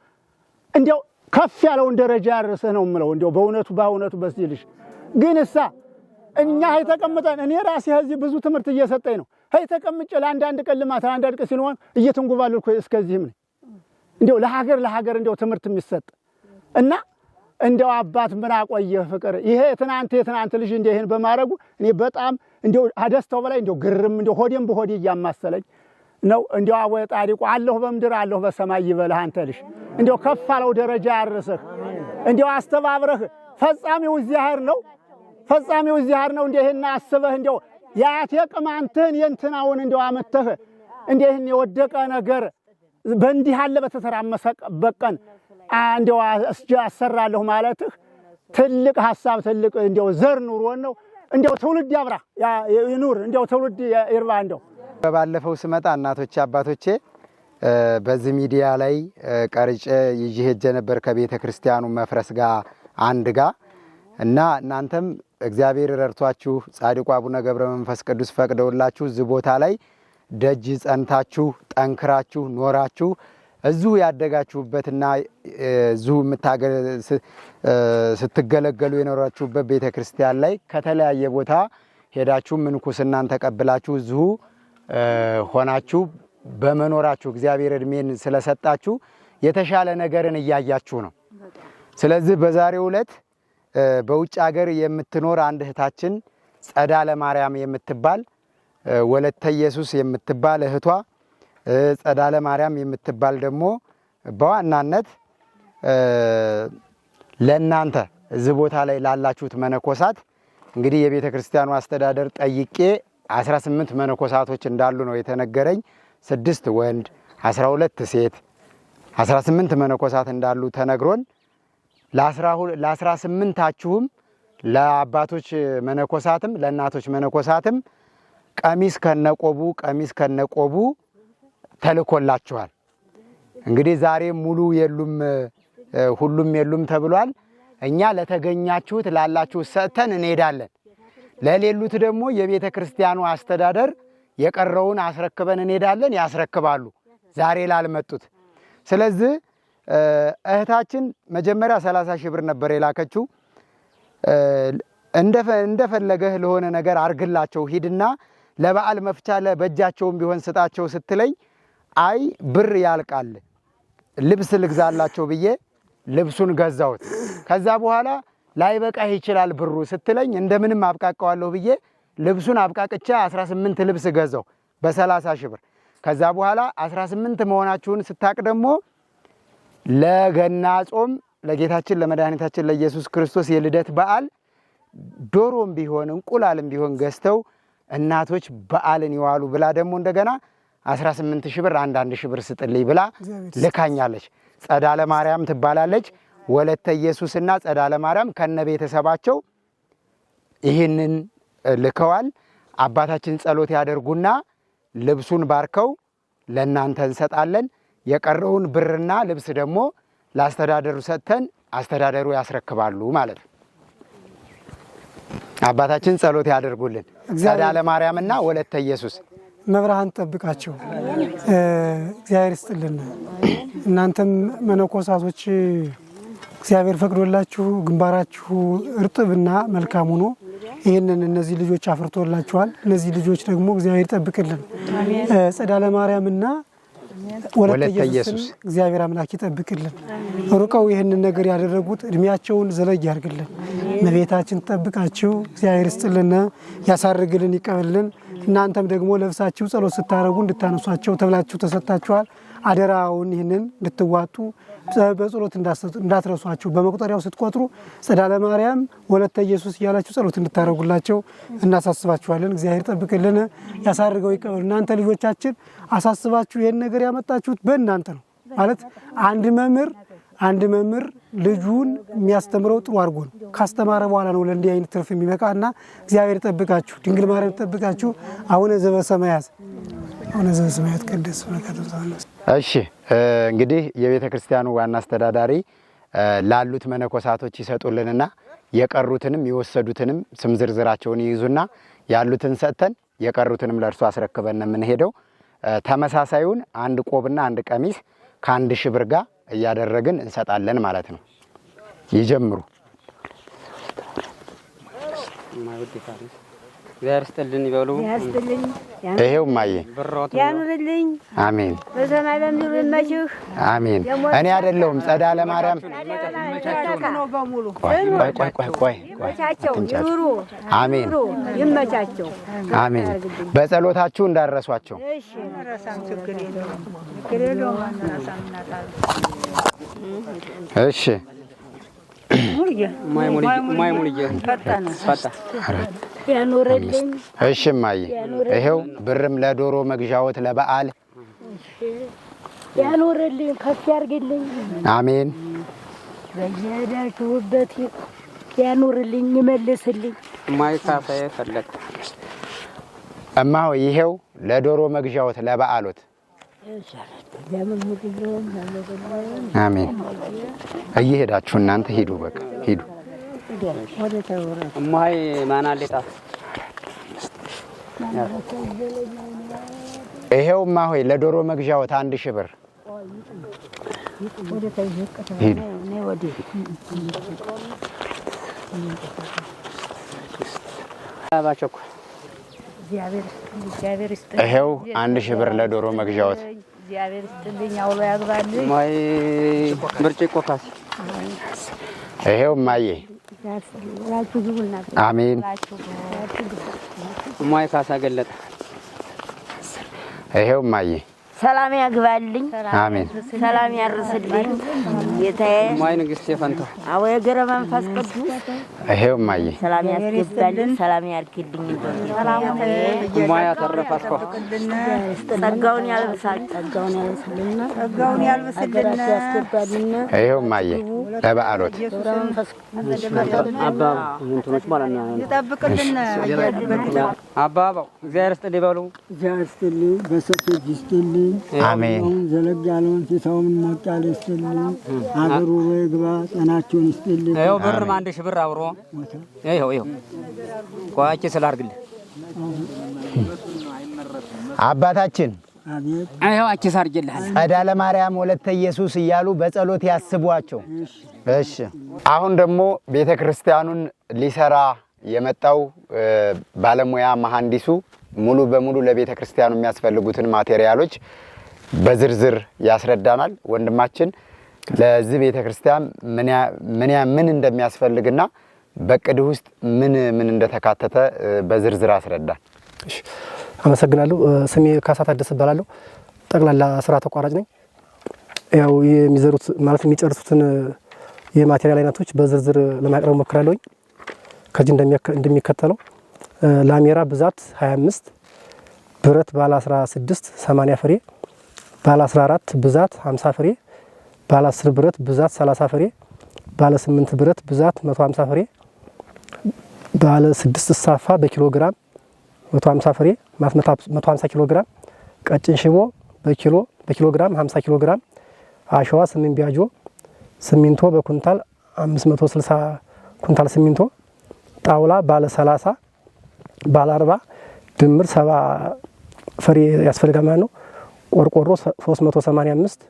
እንዴው ከፍ ያለውን ደረጃ ያርሰ ነው ምለው እንዴው በእውነቱ በስልሽ ግን እሳ እኛ ተቀምጠን እኔ ራሴ እዚህ ብዙ ትምህርት እየሰጠኝ ነው። ተቀምጬ ለአንዳንድ ቀን ልማት አንዳንድ ቀን ሲሆን እየተንጎባለልኩ እስከዚህም ነው። እንዴው ለሀገር እንዴው ትምህርት የሚሰጥ እና እንዴው አባት ምን አቆየህ ፍቅር ይሄ የትናንት ልጅ እንዴ ይሄን በማረጉ እኔ በጣም እንዴው አደስተው በላይ እንዴው ግርም እንዴው ሆዴም በሆዴ ያማሰለኝ ነው። እንዴው አቦ ጣሪቁ አለሁ በምድር አለሁ በሰማይ ይበልህ አንተ ልጅ እንዴው ከፍ አለው ደረጃ ያርሰህ እንዴው አስተባብረህ ፈጻሚው እግዚአብሔር ነው እንዴ ይሄን አስበህ እንዴው ያት የቅማንተን የንትናውን እንዴው አመተህ እንዴ ይሄን የወደቀ ነገር በእንዲህ ያለ በተተራመሰ በቀን እንዴው አሰራለሁ ማለትህ ትልቅ ሐሳብ ትልቅ እንዴው ዘር ኑሮን ነው። እንዴው ትውልድ ያብራ ይኑር እንዴው ትውልድ ይርባ። እንዴው ባለፈው ስመጣ እናቶቼ አባቶቼ በዚህ ሚዲያ ላይ ቀርጬ ይዤ ሄጄ ነበር ከቤተ ክርስቲያኑ መፍረስ ጋር አንድ ጋር እና እናንተም እግዚአብሔር ረድቷችሁ ጻድቁ አቡነ ገብረ መንፈስ ቅዱስ ፈቅደውላችሁ እዚህ ቦታ ላይ ደጅ ጸንታችሁ ጠንክራችሁ ኖራችሁ እዚሁ ያደጋችሁበትና እዚሁ ስትገለገሉ የኖራችሁበት ቤተክርስቲያን ላይ ከተለያየ ቦታ ሄዳችሁ ምንኩስናን ተቀብላችሁ እዚሁ ሆናችሁ በመኖራችሁ እግዚአብሔር እድሜን ስለሰጣችሁ የተሻለ ነገርን እያያችሁ ነው። ስለዚህ በዛሬው ዕለት በውጭ ሀገር የምትኖር አንድ እህታችን ጸዳለ ማርያም የምትባል ወለተ ኢየሱስ የምትባል እህቷ ጸዳለ ማርያም የምትባል ደግሞ በዋናነት ለናንተ እዚህ ቦታ ላይ ላላችሁት መነኮሳት እንግዲህ የቤተ ክርስቲያኑ አስተዳደር ጠይቄ 18 መነኮሳቶች እንዳሉ ነው የተነገረኝ። 6 ወንድ 12 ሴት 18 መነኮሳት እንዳሉ ተነግሮን ለ18ታችሁም ለአባቶች መነኮሳትም ለእናቶች መነኮሳትም ቀሚስ ከነቆቡ ተልኮላችኋል። እንግዲህ ዛሬ ሙሉ የሉም ሁሉም የሉም ተብሏል። እኛ ለተገኛችሁት ላላችሁ ሰጥተን እንሄዳለን። ለሌሉት ደግሞ የቤተ ክርስቲያኑ አስተዳደር የቀረውን አስረክበን እንሄዳለን፣ ያስረክባሉ ዛሬ ላልመጡት። ስለዚህ እህታችን መጀመሪያ 30 ሺህ ብር ነበር የላከችው። እንደፈለገህ ለሆነ ነገር አርግላቸው ሂድና ለበዓል መፍቻ ለበጃቸውም ቢሆን ስጣቸው ስትለኝ አይ ብር ያልቃል ልብስ ልግዛላቸው ብዬ ልብሱን ገዛሁት። ከዛ በኋላ ላይበቃ ይችላል ብሩ ስትለኝ እንደምንም አብቃቀዋለሁ ብዬ ልብሱን አብቃቅቻ 18 ልብስ ገዛው በ30 ሺህ ብር። ከዛ በኋላ 18 መሆናችሁን ስታቅ ደግሞ ለገና ጾም ለጌታችን ለመድኃኒታችን ለኢየሱስ ክርስቶስ የልደት በዓል ዶሮም ቢሆን እንቁላልም ቢሆን ገዝተው እናቶች በዓልን ይዋሉ ብላ ደግሞ እንደገና 18 ሺህ ብር አንዳንድ ሺህ ብር ስጥልኝ ብላ ልካኛለች። ጸዳለ ማርያም ትባላለች። ወለተ ኢየሱስና ጸዳለ ማርያም ከነ ቤተሰባቸው ይህንን ልከዋል። አባታችን ጸሎት ያደርጉና ልብሱን ባርከው ለእናንተ እንሰጣለን። የቀረውን ብርና ልብስ ደግሞ ለአስተዳደሩ ሰጥተን አስተዳደሩ ያስረክባሉ ማለት ነው። አባታችን ጸሎት ያደርጉልን። ጸዳለ ማርያምና ወለተ ኢየሱስ መብርሃን ጠብቃቸው፣ እግዚአብሔር ይስጥልን። እናንተም መነኮሳቶች እግዚአብሔር ፈቅዶላችሁ ግንባራችሁ እርጥብና መልካም ሆኖ ይህንን እነዚህ ልጆች አፍርቶላችኋል። እነዚህ ልጆች ደግሞ እግዚአብሔር ይጠብቅልን። ጸዳለ ማርያምና ወለተ ኢየሱስ እግዚአብሔር አምላክ ይጠብቅልን። ሩቀው ይህንን ነገር ያደረጉት እድሜያቸውን ዘለግ ያርግልን። እመቤታችን ጠብቃችሁ እግዚአብሔር ይስጥልን፣ ያሳርግልን፣ ይቀበልን። እናንተም ደግሞ ለብሳችሁ ጸሎት ስታረጉ እንድታነሷቸው ተብላችሁ ተሰጣችኋል። አደራውን ይህንን እንድትዋጡ በጸሎት እንዳትረሷቸው በመቁጠሪያው ስትቆጥሩ ጸዳለ ማርያም ወለተ ኢየሱስ እያላችሁ ጸሎት እንድታደርጉላቸው እናሳስባችኋለን። እግዚአብሔር ጠብቅልን፣ ያሳርገው ይቀበሉ። እናንተ ልጆቻችን አሳስባችሁ ይህን ነገር ያመጣችሁት በእናንተ ነው ማለት አንድ መምህር ልጁን የሚያስተምረው ጥሩ አድርጎ ነው ካስተማረ በኋላ ነው ለእንዲህ አይነት ትርፍ የሚበቃና እግዚአብሔር ጠብቃችሁ፣ ድንግል ማርያም ጠብቃችሁ። አቡነ ዘበሰማያት ቅዱስ እሺ እንግዲህ የቤተ ክርስቲያኑ ዋና አስተዳዳሪ ላሉት መነኮሳቶች ይሰጡልንና የቀሩትንም የወሰዱትንም ስም ዝርዝራቸውን ይይዙና ያሉትን ሰጥተን የቀሩትንም ለእርሱ አስረክበን የምንሄደው። ተመሳሳዩን አንድ ቆብና አንድ ቀሚስ ከ1000 ብር ጋር እያደረግን እንሰጣለን ማለት ነው። ይጀምሩ። እግዚአብሔር ይስጥልን ይበሉ። ይሄው ማየ ያኑርልኝ። አሜን። በሰማይ በምድር ይመችህ። አሜን። እኔ አይደለሁም ጸዳለ ማርያም ቆይ ይመቻቸው፣ ይኑሩ። አሜን። ይመቻቸው። አሜን። በጸሎታችሁ እንዳረሷቸው። እሺ ያኑርልኝ። እሺ ማየ ይሄው ብርም ለዶሮ መግዣዎት ለበዓል ያኑርልኝ፣ ከፍ ያርግልኝ። አሜን። በየሄዳችሁበት ያኑርልኝ፣ ይመልስልኝ። ማይካፋዬ ፈለቀ እማሆይ ይሄው ለዶሮ መግዣዎት ለበዓሎት። አሜን። እየሄዳችሁ እናንተ ሂዱ፣ በቃ ሂዱ። እማይ ማናለጣ ይሄው እማሆይ ለዶሮ መግዣዎት 1000 ብር ሂዱ። አባቸኩ ይሄው 1000 ብር ለዶሮ መግዣዎት። እግዚአብሔር ይስጥልኝ፣ አውሎ ያግባልኝ። ማይ ብርጭቆ ካሲ ይሄው ማየ አሜን። ማይ ካሳ ገለጠ ይሄው ማየ ሰላም ያግባልኝ። አሜን። ሰላም ያርስልኝ ጌታዬ። ማይ ንግስት የፈንታ አዎ የገረ መንፈስ ቅዱስ ይሄው ማየ ሰላም ያስገባልኝ፣ ሰላም ያርክልኝ። ሰላም ማይ አተረፋት ኮ ጸጋውን ያልብሳል፣ ጸጋውን ያልብስልና ጸጋውን ያልብስልና ያስገባልኝ። ይሄው ማየ ለበዓሎት አባ እንትኖች ማለት ነው ይጠብቅልን። አባባው እግዚአብሔር ይስጥልኝ ይበሉ። እግዚአብሔር ይስጥልኝ፣ በሰፊው ይስጥልኝ። አሜን። ዘለግ ያለውን ፊታውን ሞቃል ይስጥልኝ። አገሩ ይግባ፣ ጤናችሁን ይስጥልኝ። ይኸው ብርም 1000 ብር አብሮ ይኸው ቋጭ ስላርግልህ አባታችን አሜን። ይኸው አኪስ አርግልህ ጸዳለ ማርያም ወለተ ኢየሱስ እያሉ በጸሎት ያስቧቸው። እሺ አሁን ደግሞ ቤተክርስቲያኑን ሊሰራ የመጣው ባለሙያ መሐንዲሱ ሙሉ በሙሉ ለቤተ ክርስቲያኑ የሚያስፈልጉትን ማቴሪያሎች በዝርዝር ያስረዳናል። ወንድማችን ለዚህ ቤተ ክርስቲያን ምን እንደሚያስፈልግና በቅድ ውስጥ ምን እንደተካተተ በዝርዝር አስረዳን። እሺ አመሰግናለሁ። ስሜ ካሳ ታደሰ እባላለሁ። ጠቅላላ ስራ ተቋራጭ ነኝ። ያው የሚዘሩት ማለት የሚጨርሱትን የማቴሪያል አይነቶች በዝርዝር ለማቅረብ ሞክራለሁ። ከዚህ እንደሚከተለው ላሜራ ብዛት 25፣ ብረት ባለ 16 80 ፍሬ፣ ባለ 14 ብዛት 50 ፍሬ፣ ባለ 10 ብረት ብዛት 30 ፍሬ፣ ባለ 8 ብረት ብዛት 150 ፍሬ፣ ባለ 6 ሳፋ በኪሎ ግራም 150 ፍሬ 150 ኪሎ ግራም፣ ቀጭን ሽቦ በኪሎ ግራም 50 ኪሎ ግራም፣ አሸዋ 8 ቢያጆ፣ ሲሚንቶ በኩንታል 560 ኩንታል ሲሚንቶ፣ ጣውላ ባለ 30 ባለ 40 ድምር 70 ፍሬ ያስፈልጋል ማለት ነው። ቆርቆሮ 385፣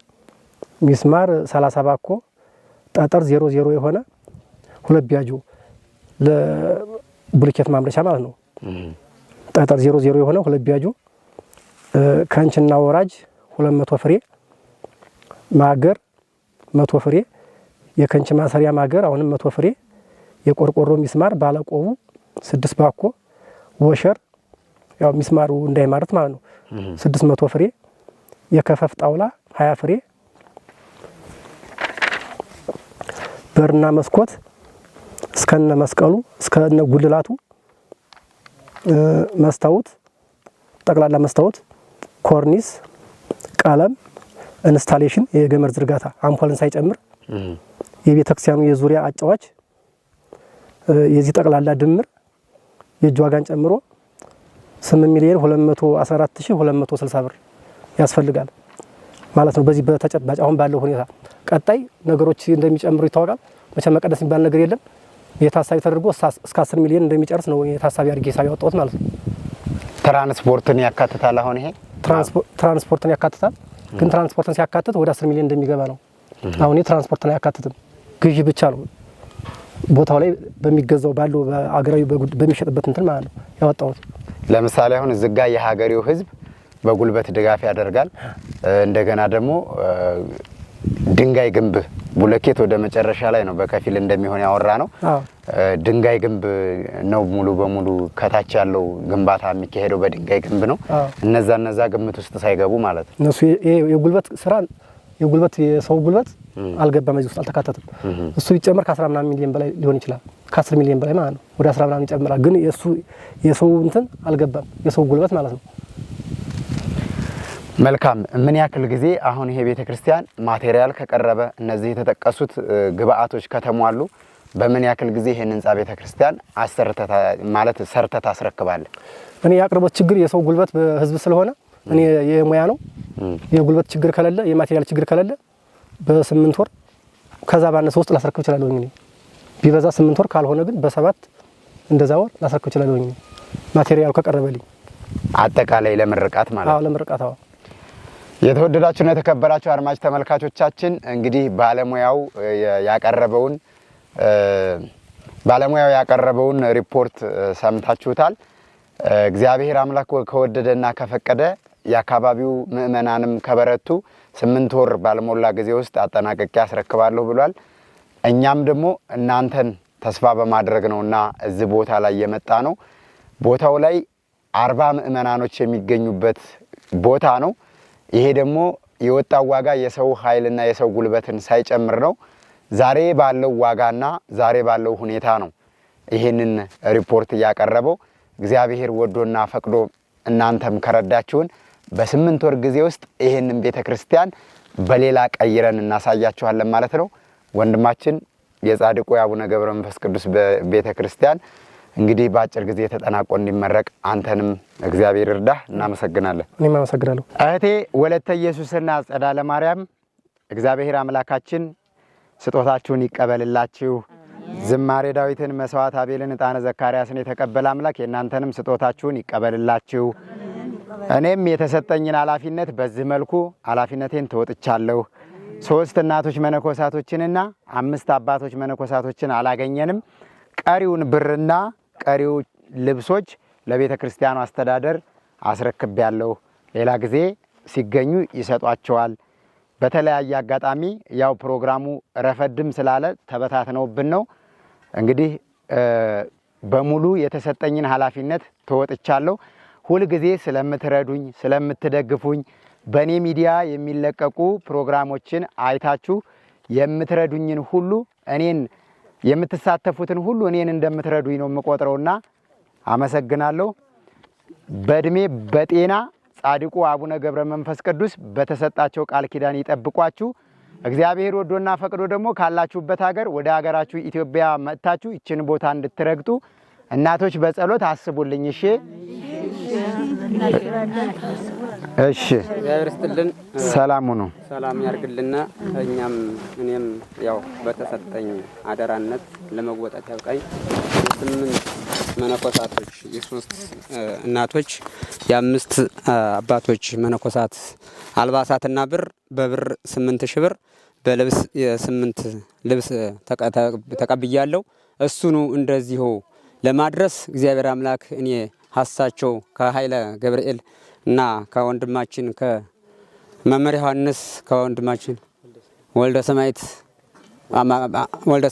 ሚስማር 30 ባኮ፣ ጠጠር 00 የሆነ 2 ቢያጆ ለብሎኬት ማምረቻ ማለት ነው። ጠጠር 00 የሆነ 2 ቢያጆ፣ ከንችና ወራጅ 200 ፍሬ፣ ማገር 100 ፍሬ፣ የከንች ማሰሪያ ማገር አሁንም 100 ፍሬ፣ የቆርቆሮ ሚስማር ባለቆቡ 6 ባኮ፣ ወሸር ያው ሚስማሩ እንዳይማርት ማለት ነው 600 ፍሬ፣ የከፈፍ ጣውላ 20 ፍሬ፣ በርና መስኮት እስከነ መስቀሉ እስከነ ጉልላቱ፣ መስታወት ጠቅላላ መስታወት፣ ኮርኒስ፣ ቀለም፣ ኢንስታሌሽን የገመድ ዝርጋታ አምፖልን ሳይጨምር የቤተክርስቲያኑ የዙሪያ አጫዋች የዚህ ጠቅላላ ድምር የእጅ ዋጋን ጨምሮ 8,214,260 ብር ያስፈልጋል ማለት ነው። በዚህ በተጨባጭ አሁን ባለው ሁኔታ ቀጣይ ነገሮች እንደሚጨምሩ ይታወቃል። መቼም መቀደስ የሚባል ነገር የለም። የታሳቢ ተደርጎ እስከ 10 ሚሊዮን እንደሚጨርስ ነው የታሳቢ አድርጌ ሳቢ ያወጣሁት ማለት ነው። ትራንስፖርትን ያካትታል። አሁን ይሄ ትራንስፖርትን ያካትታል። ግን ትራንስፖርትን ሲያካትት ወደ 10 ሚሊዮን እንደሚገባ ነው። አሁን ትራንስፖርትን አያካትትም። ግዢ ብቻ ነው ቦታው ላይ በሚገዛው ባለው በአገራዊ በሚሸጥበት እንትን ማለት ነው ያወጣሁት። ለምሳሌ አሁን እዚህ ጋር የሀገሬው ሕዝብ በጉልበት ድጋፍ ያደርጋል። እንደገና ደግሞ ድንጋይ ግንብ ቡለኬት ወደ መጨረሻ ላይ ነው በከፊል እንደሚሆን ያወራ ነው። ድንጋይ ግንብ ነው ሙሉ በሙሉ ከታች ያለው ግንባታ የሚካሄደው በድንጋይ ግንብ ነው። እነዛ ግምት ውስጥ ሳይገቡ ማለት ነው። እነሱ የጉልበት ስራ የጉልበት የሰው ጉልበት አልገባም፣ እዚህ ውስጥ አልተካተተም። እሱ ቢጨመር ከ10 ሚሊዮን በላይ ሊሆን ይችላል። ከ10 ሚሊዮን በላይ ማለት ነው። ወደ 10 ይጨምራል። ግን የሰው እንትን አልገባም፣ የሰው ጉልበት ማለት ነው። መልካም። ምን ያክል ጊዜ አሁን ይሄ ቤተክርስቲያን ማቴሪያል ከቀረበ እነዚህ የተጠቀሱት ግብአቶች ከተሟሉ በምን ያክል ጊዜ ይሄን ህንጻ ቤተክርስቲያን ሰርተህ ታስረክባለህ? እኔ የአቅርቦት ችግር የሰው ጉልበት በህዝብ ስለሆነ እኔ የሙያ ነው። የጉልበት ችግር ከሌለ የማቴሪያል ችግር ከሌለ በ8 ወር ከዛ ባነሰ ውስጥ ላስረክብ እችላለሁ። እኔ ቢበዛ 8 ወር ካልሆነ ግን በ7 እንደዛ ወር ላስረክብ እችላለሁ። እኔ ማቴሪያል ከቀረበልኝ አጠቃላይ ለምርቃት ማለት ነው። አዎ ለምርቃት። አዎ የተወደዳችሁና የተከበራችሁ አድማጭ ተመልካቾቻችን እንግዲህ ባለሙያው ያቀረበውን ሪፖርት ሰምታችሁታል። እግዚአብሔር አምላክ ከወደደና ከፈቀደ የአካባቢው ምእመናንም ከበረቱ 8 ወር ባልሞላ ጊዜ ውስጥ አጠናቅቄ አስረክባለሁ ብሏል። እኛም ደግሞ እናንተን ተስፋ በማድረግ ነውና እዚህ ቦታ ላይ የመጣ ነው። ቦታው ላይ 40 ምእመናኖች የሚገኙበት ቦታ ነው። ይሄ ደግሞ የወጣው ዋጋ የሰው ኃይልና የሰው ጉልበትን ሳይጨምር ነው። ዛሬ ባለው ዋጋና ዛሬ ባለው ሁኔታ ነው ይሄንን ሪፖርት ያቀረበው። እግዚአብሔር ወዶና ፈቅዶ እናንተም ከረዳችሁን በ8 ወር ጊዜ ውስጥ ይሄንን ቤተክርስቲያን በሌላ ቀይረን እናሳያችኋለን ማለት ነው። ወንድማችን የጻድቁ የአቡነ ገብረ መንፈስ ቅዱስ ቤተክርስቲያን እንግዲህ በአጭር ጊዜ ተጠናቆ እንዲመረቅ አንተንም እግዚአብሔር ይርዳህ። እናመሰግናለን። እኔም አመሰግናለሁ። እህቴ ወለተ ኢየሱስና ጸዳለ ማርያም እግዚአብሔር አምላካችን ስጦታችሁን ይቀበልላችሁ። ዝማሬ ዳዊትን፣ መስዋዕት አቤልን፣ ዕጣነ ዘካርያስን የተቀበለ አምላክ የእናንተንም ስጦታችሁን ይቀበልላችሁ። እኔም የተሰጠኝን ኃላፊነት በዚህ መልኩ ኃላፊነቴን ተወጥቻለሁ። 3 እናቶች መነኮሳቶችንና 5 አባቶች መነኮሳቶችን አላገኘንም። ቀሪውን ብርና ቀሪው ልብሶች ለቤተ ክርስቲያኑ አስተዳደር አስረክቤያለሁ። ሌላ ጊዜ ሲገኙ ይሰጧቸዋል። በተለያየ አጋጣሚ ያው ፕሮግራሙ ረፈድም ስላለ ተበታትነውብን ነው። እንግዲህ በሙሉ የተሰጠኝን ኃላፊነት ተወጥቻለሁ። ሁል ጊዜ ስለምትረዱኝ ስለምትደግፉኝ በእኔ ሚዲያ የሚለቀቁ ፕሮግራሞችን አይታችሁ የምትረዱኝን ሁሉ እኔን የምትሳተፉትን ሁሉ እኔን እንደምትረዱኝ ነው የምቆጥረውና አመሰግናለሁ። በእድሜ በጤና ጻድቁ አቡነ ገብረ መንፈስ ቅዱስ በተሰጣቸው ቃል ኪዳን ይጠብቋችሁ። እግዚአብሔር ወዶና ፈቅዶ ደግሞ ካላችሁበት ሀገር ወደ ሀገራችሁ ኢትዮጵያ መጥታችሁ ይችን ቦታ እንድትረግጡ እናቶች በጸሎት አስቡልኝ። እሺ እሺ። እግዚአብሔር ይስጥልን። ሰላም ሁኑ። ሰላም ያርግልና እኔም ያው በተሰጠኝ አደራነት ለመወጣት ያብቃኝ። 8 መነኮሳቶች፣ የ3 እናቶች፣ የ5 አባቶች መነኮሳት አልባሳትና ብር በብር 8000 ብር በልብስ የ8 ልብስ ተቀብያለሁ። እሱኑ እንደዚሁ ለማድረስ እግዚአብሔር አምላክ እኔ ሀሳቸው ከኃይለ ገብርኤል እና ከወንድማችን ከመምህር ዮሐንስ ከወንድማችን ወልደ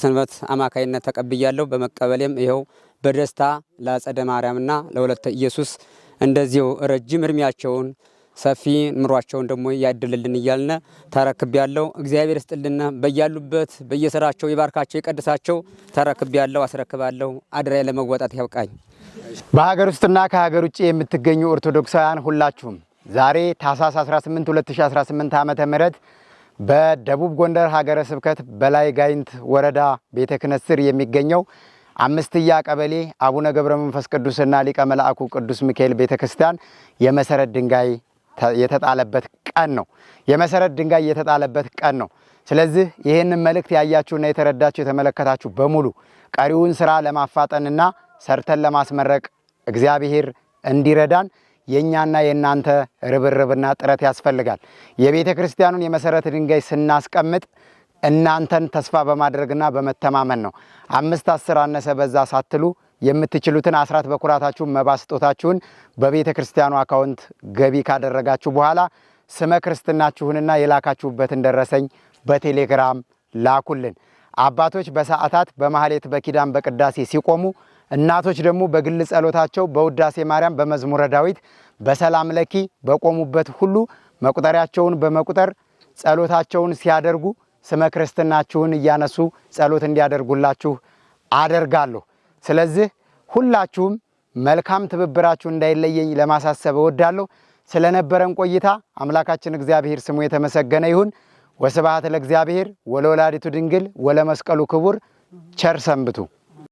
ሰንበት አማካይነት ተቀብያለሁ። በመቀበሌም ይኸው በደስታ ለአጸደ ማርያምና ለወለተ ኢየሱስ እንደዚሁ ረጅም እድሜያቸውን ሰፊ ኑሯቸውን ደግሞ ያድልልን እያልን ተረክቤያለሁ። እግዚአብሔር ይስጥልን። በያሉበት በየስራቸው ይባርካቸው ይቀድሳቸው። ተረክቤያለሁ፣ አስረክባለሁ። አድራዬ ለመወጣት ያብቃኝ። በሀገር ውስጥና ከሀገር ውጭ የምትገኙ ኦርቶዶክሳውያን ሁላችሁም ዛሬ ታኅሳስ 18 2018 ዓመተ ምህረት በደቡብ ጎንደር ሀገረ ስብከት በላይ ጋይንት ወረዳ ቤተ ክህነት ስር የሚገኘው አምስትያ ቀበሌ አቡነ ገብረ መንፈስ ቅዱስና ሊቀ መልአኩ ቅዱስ ሚካኤል ቤተ ክርስቲያን የመሰረት ድንጋይ የተጣለበት ቀን ነው። የመሰረት ድንጋይ የተጣለበት ቀን ነው። ስለዚህ ይህንን መልእክት ያያችሁና የተረዳችሁ የተመለከታችሁ በሙሉ ቀሪውን ስራ ለማፋጠንና ሰርተን ለማስመረቅ እግዚአብሔር እንዲረዳን የኛና የናንተ ርብርብና ጥረት ያስፈልጋል። የቤተ ክርስቲያኑን የመሰረት ድንጋይ ስናስቀምጥ እናንተን ተስፋ በማድረግና በመተማመን ነው። 5 10 አነሰ በዛ ሳትሉ የምትችሉትን አስራት በኩራታችሁን መባ ስጦታችሁን በቤተ ክርስቲያኑ አካውንት ገቢ ካደረጋችሁ በኋላ ስመ ክርስትናችሁንና የላካችሁበትን ደረሰኝ በቴሌግራም ላኩልን። አባቶች በሰዓታት በማህሌት በኪዳን በቅዳሴ ሲቆሙ፣ እናቶች ደግሞ በግል ጸሎታቸው በውዳሴ ማርያም በመዝሙረ ዳዊት በሰላም ለኪ በቆሙበት ሁሉ መቁጠሪያቸውን በመቁጠር ጸሎታቸውን ሲያደርጉ ስመ ክርስትናችሁን እያነሱ ጸሎት እንዲያደርጉላችሁ አደርጋለሁ። ስለዚህ ሁላችሁም መልካም ትብብራችሁ እንዳይለየኝ ለማሳሰብ እወዳለሁ። ስለነበረን ቆይታ አምላካችን እግዚአብሔር ስሙ የተመሰገነ ይሁን። ወስብሐት ለእግዚአብሔር ወለወላዲቱ ድንግል ወለመስቀሉ ክቡር። ቸር ሰንብቱ።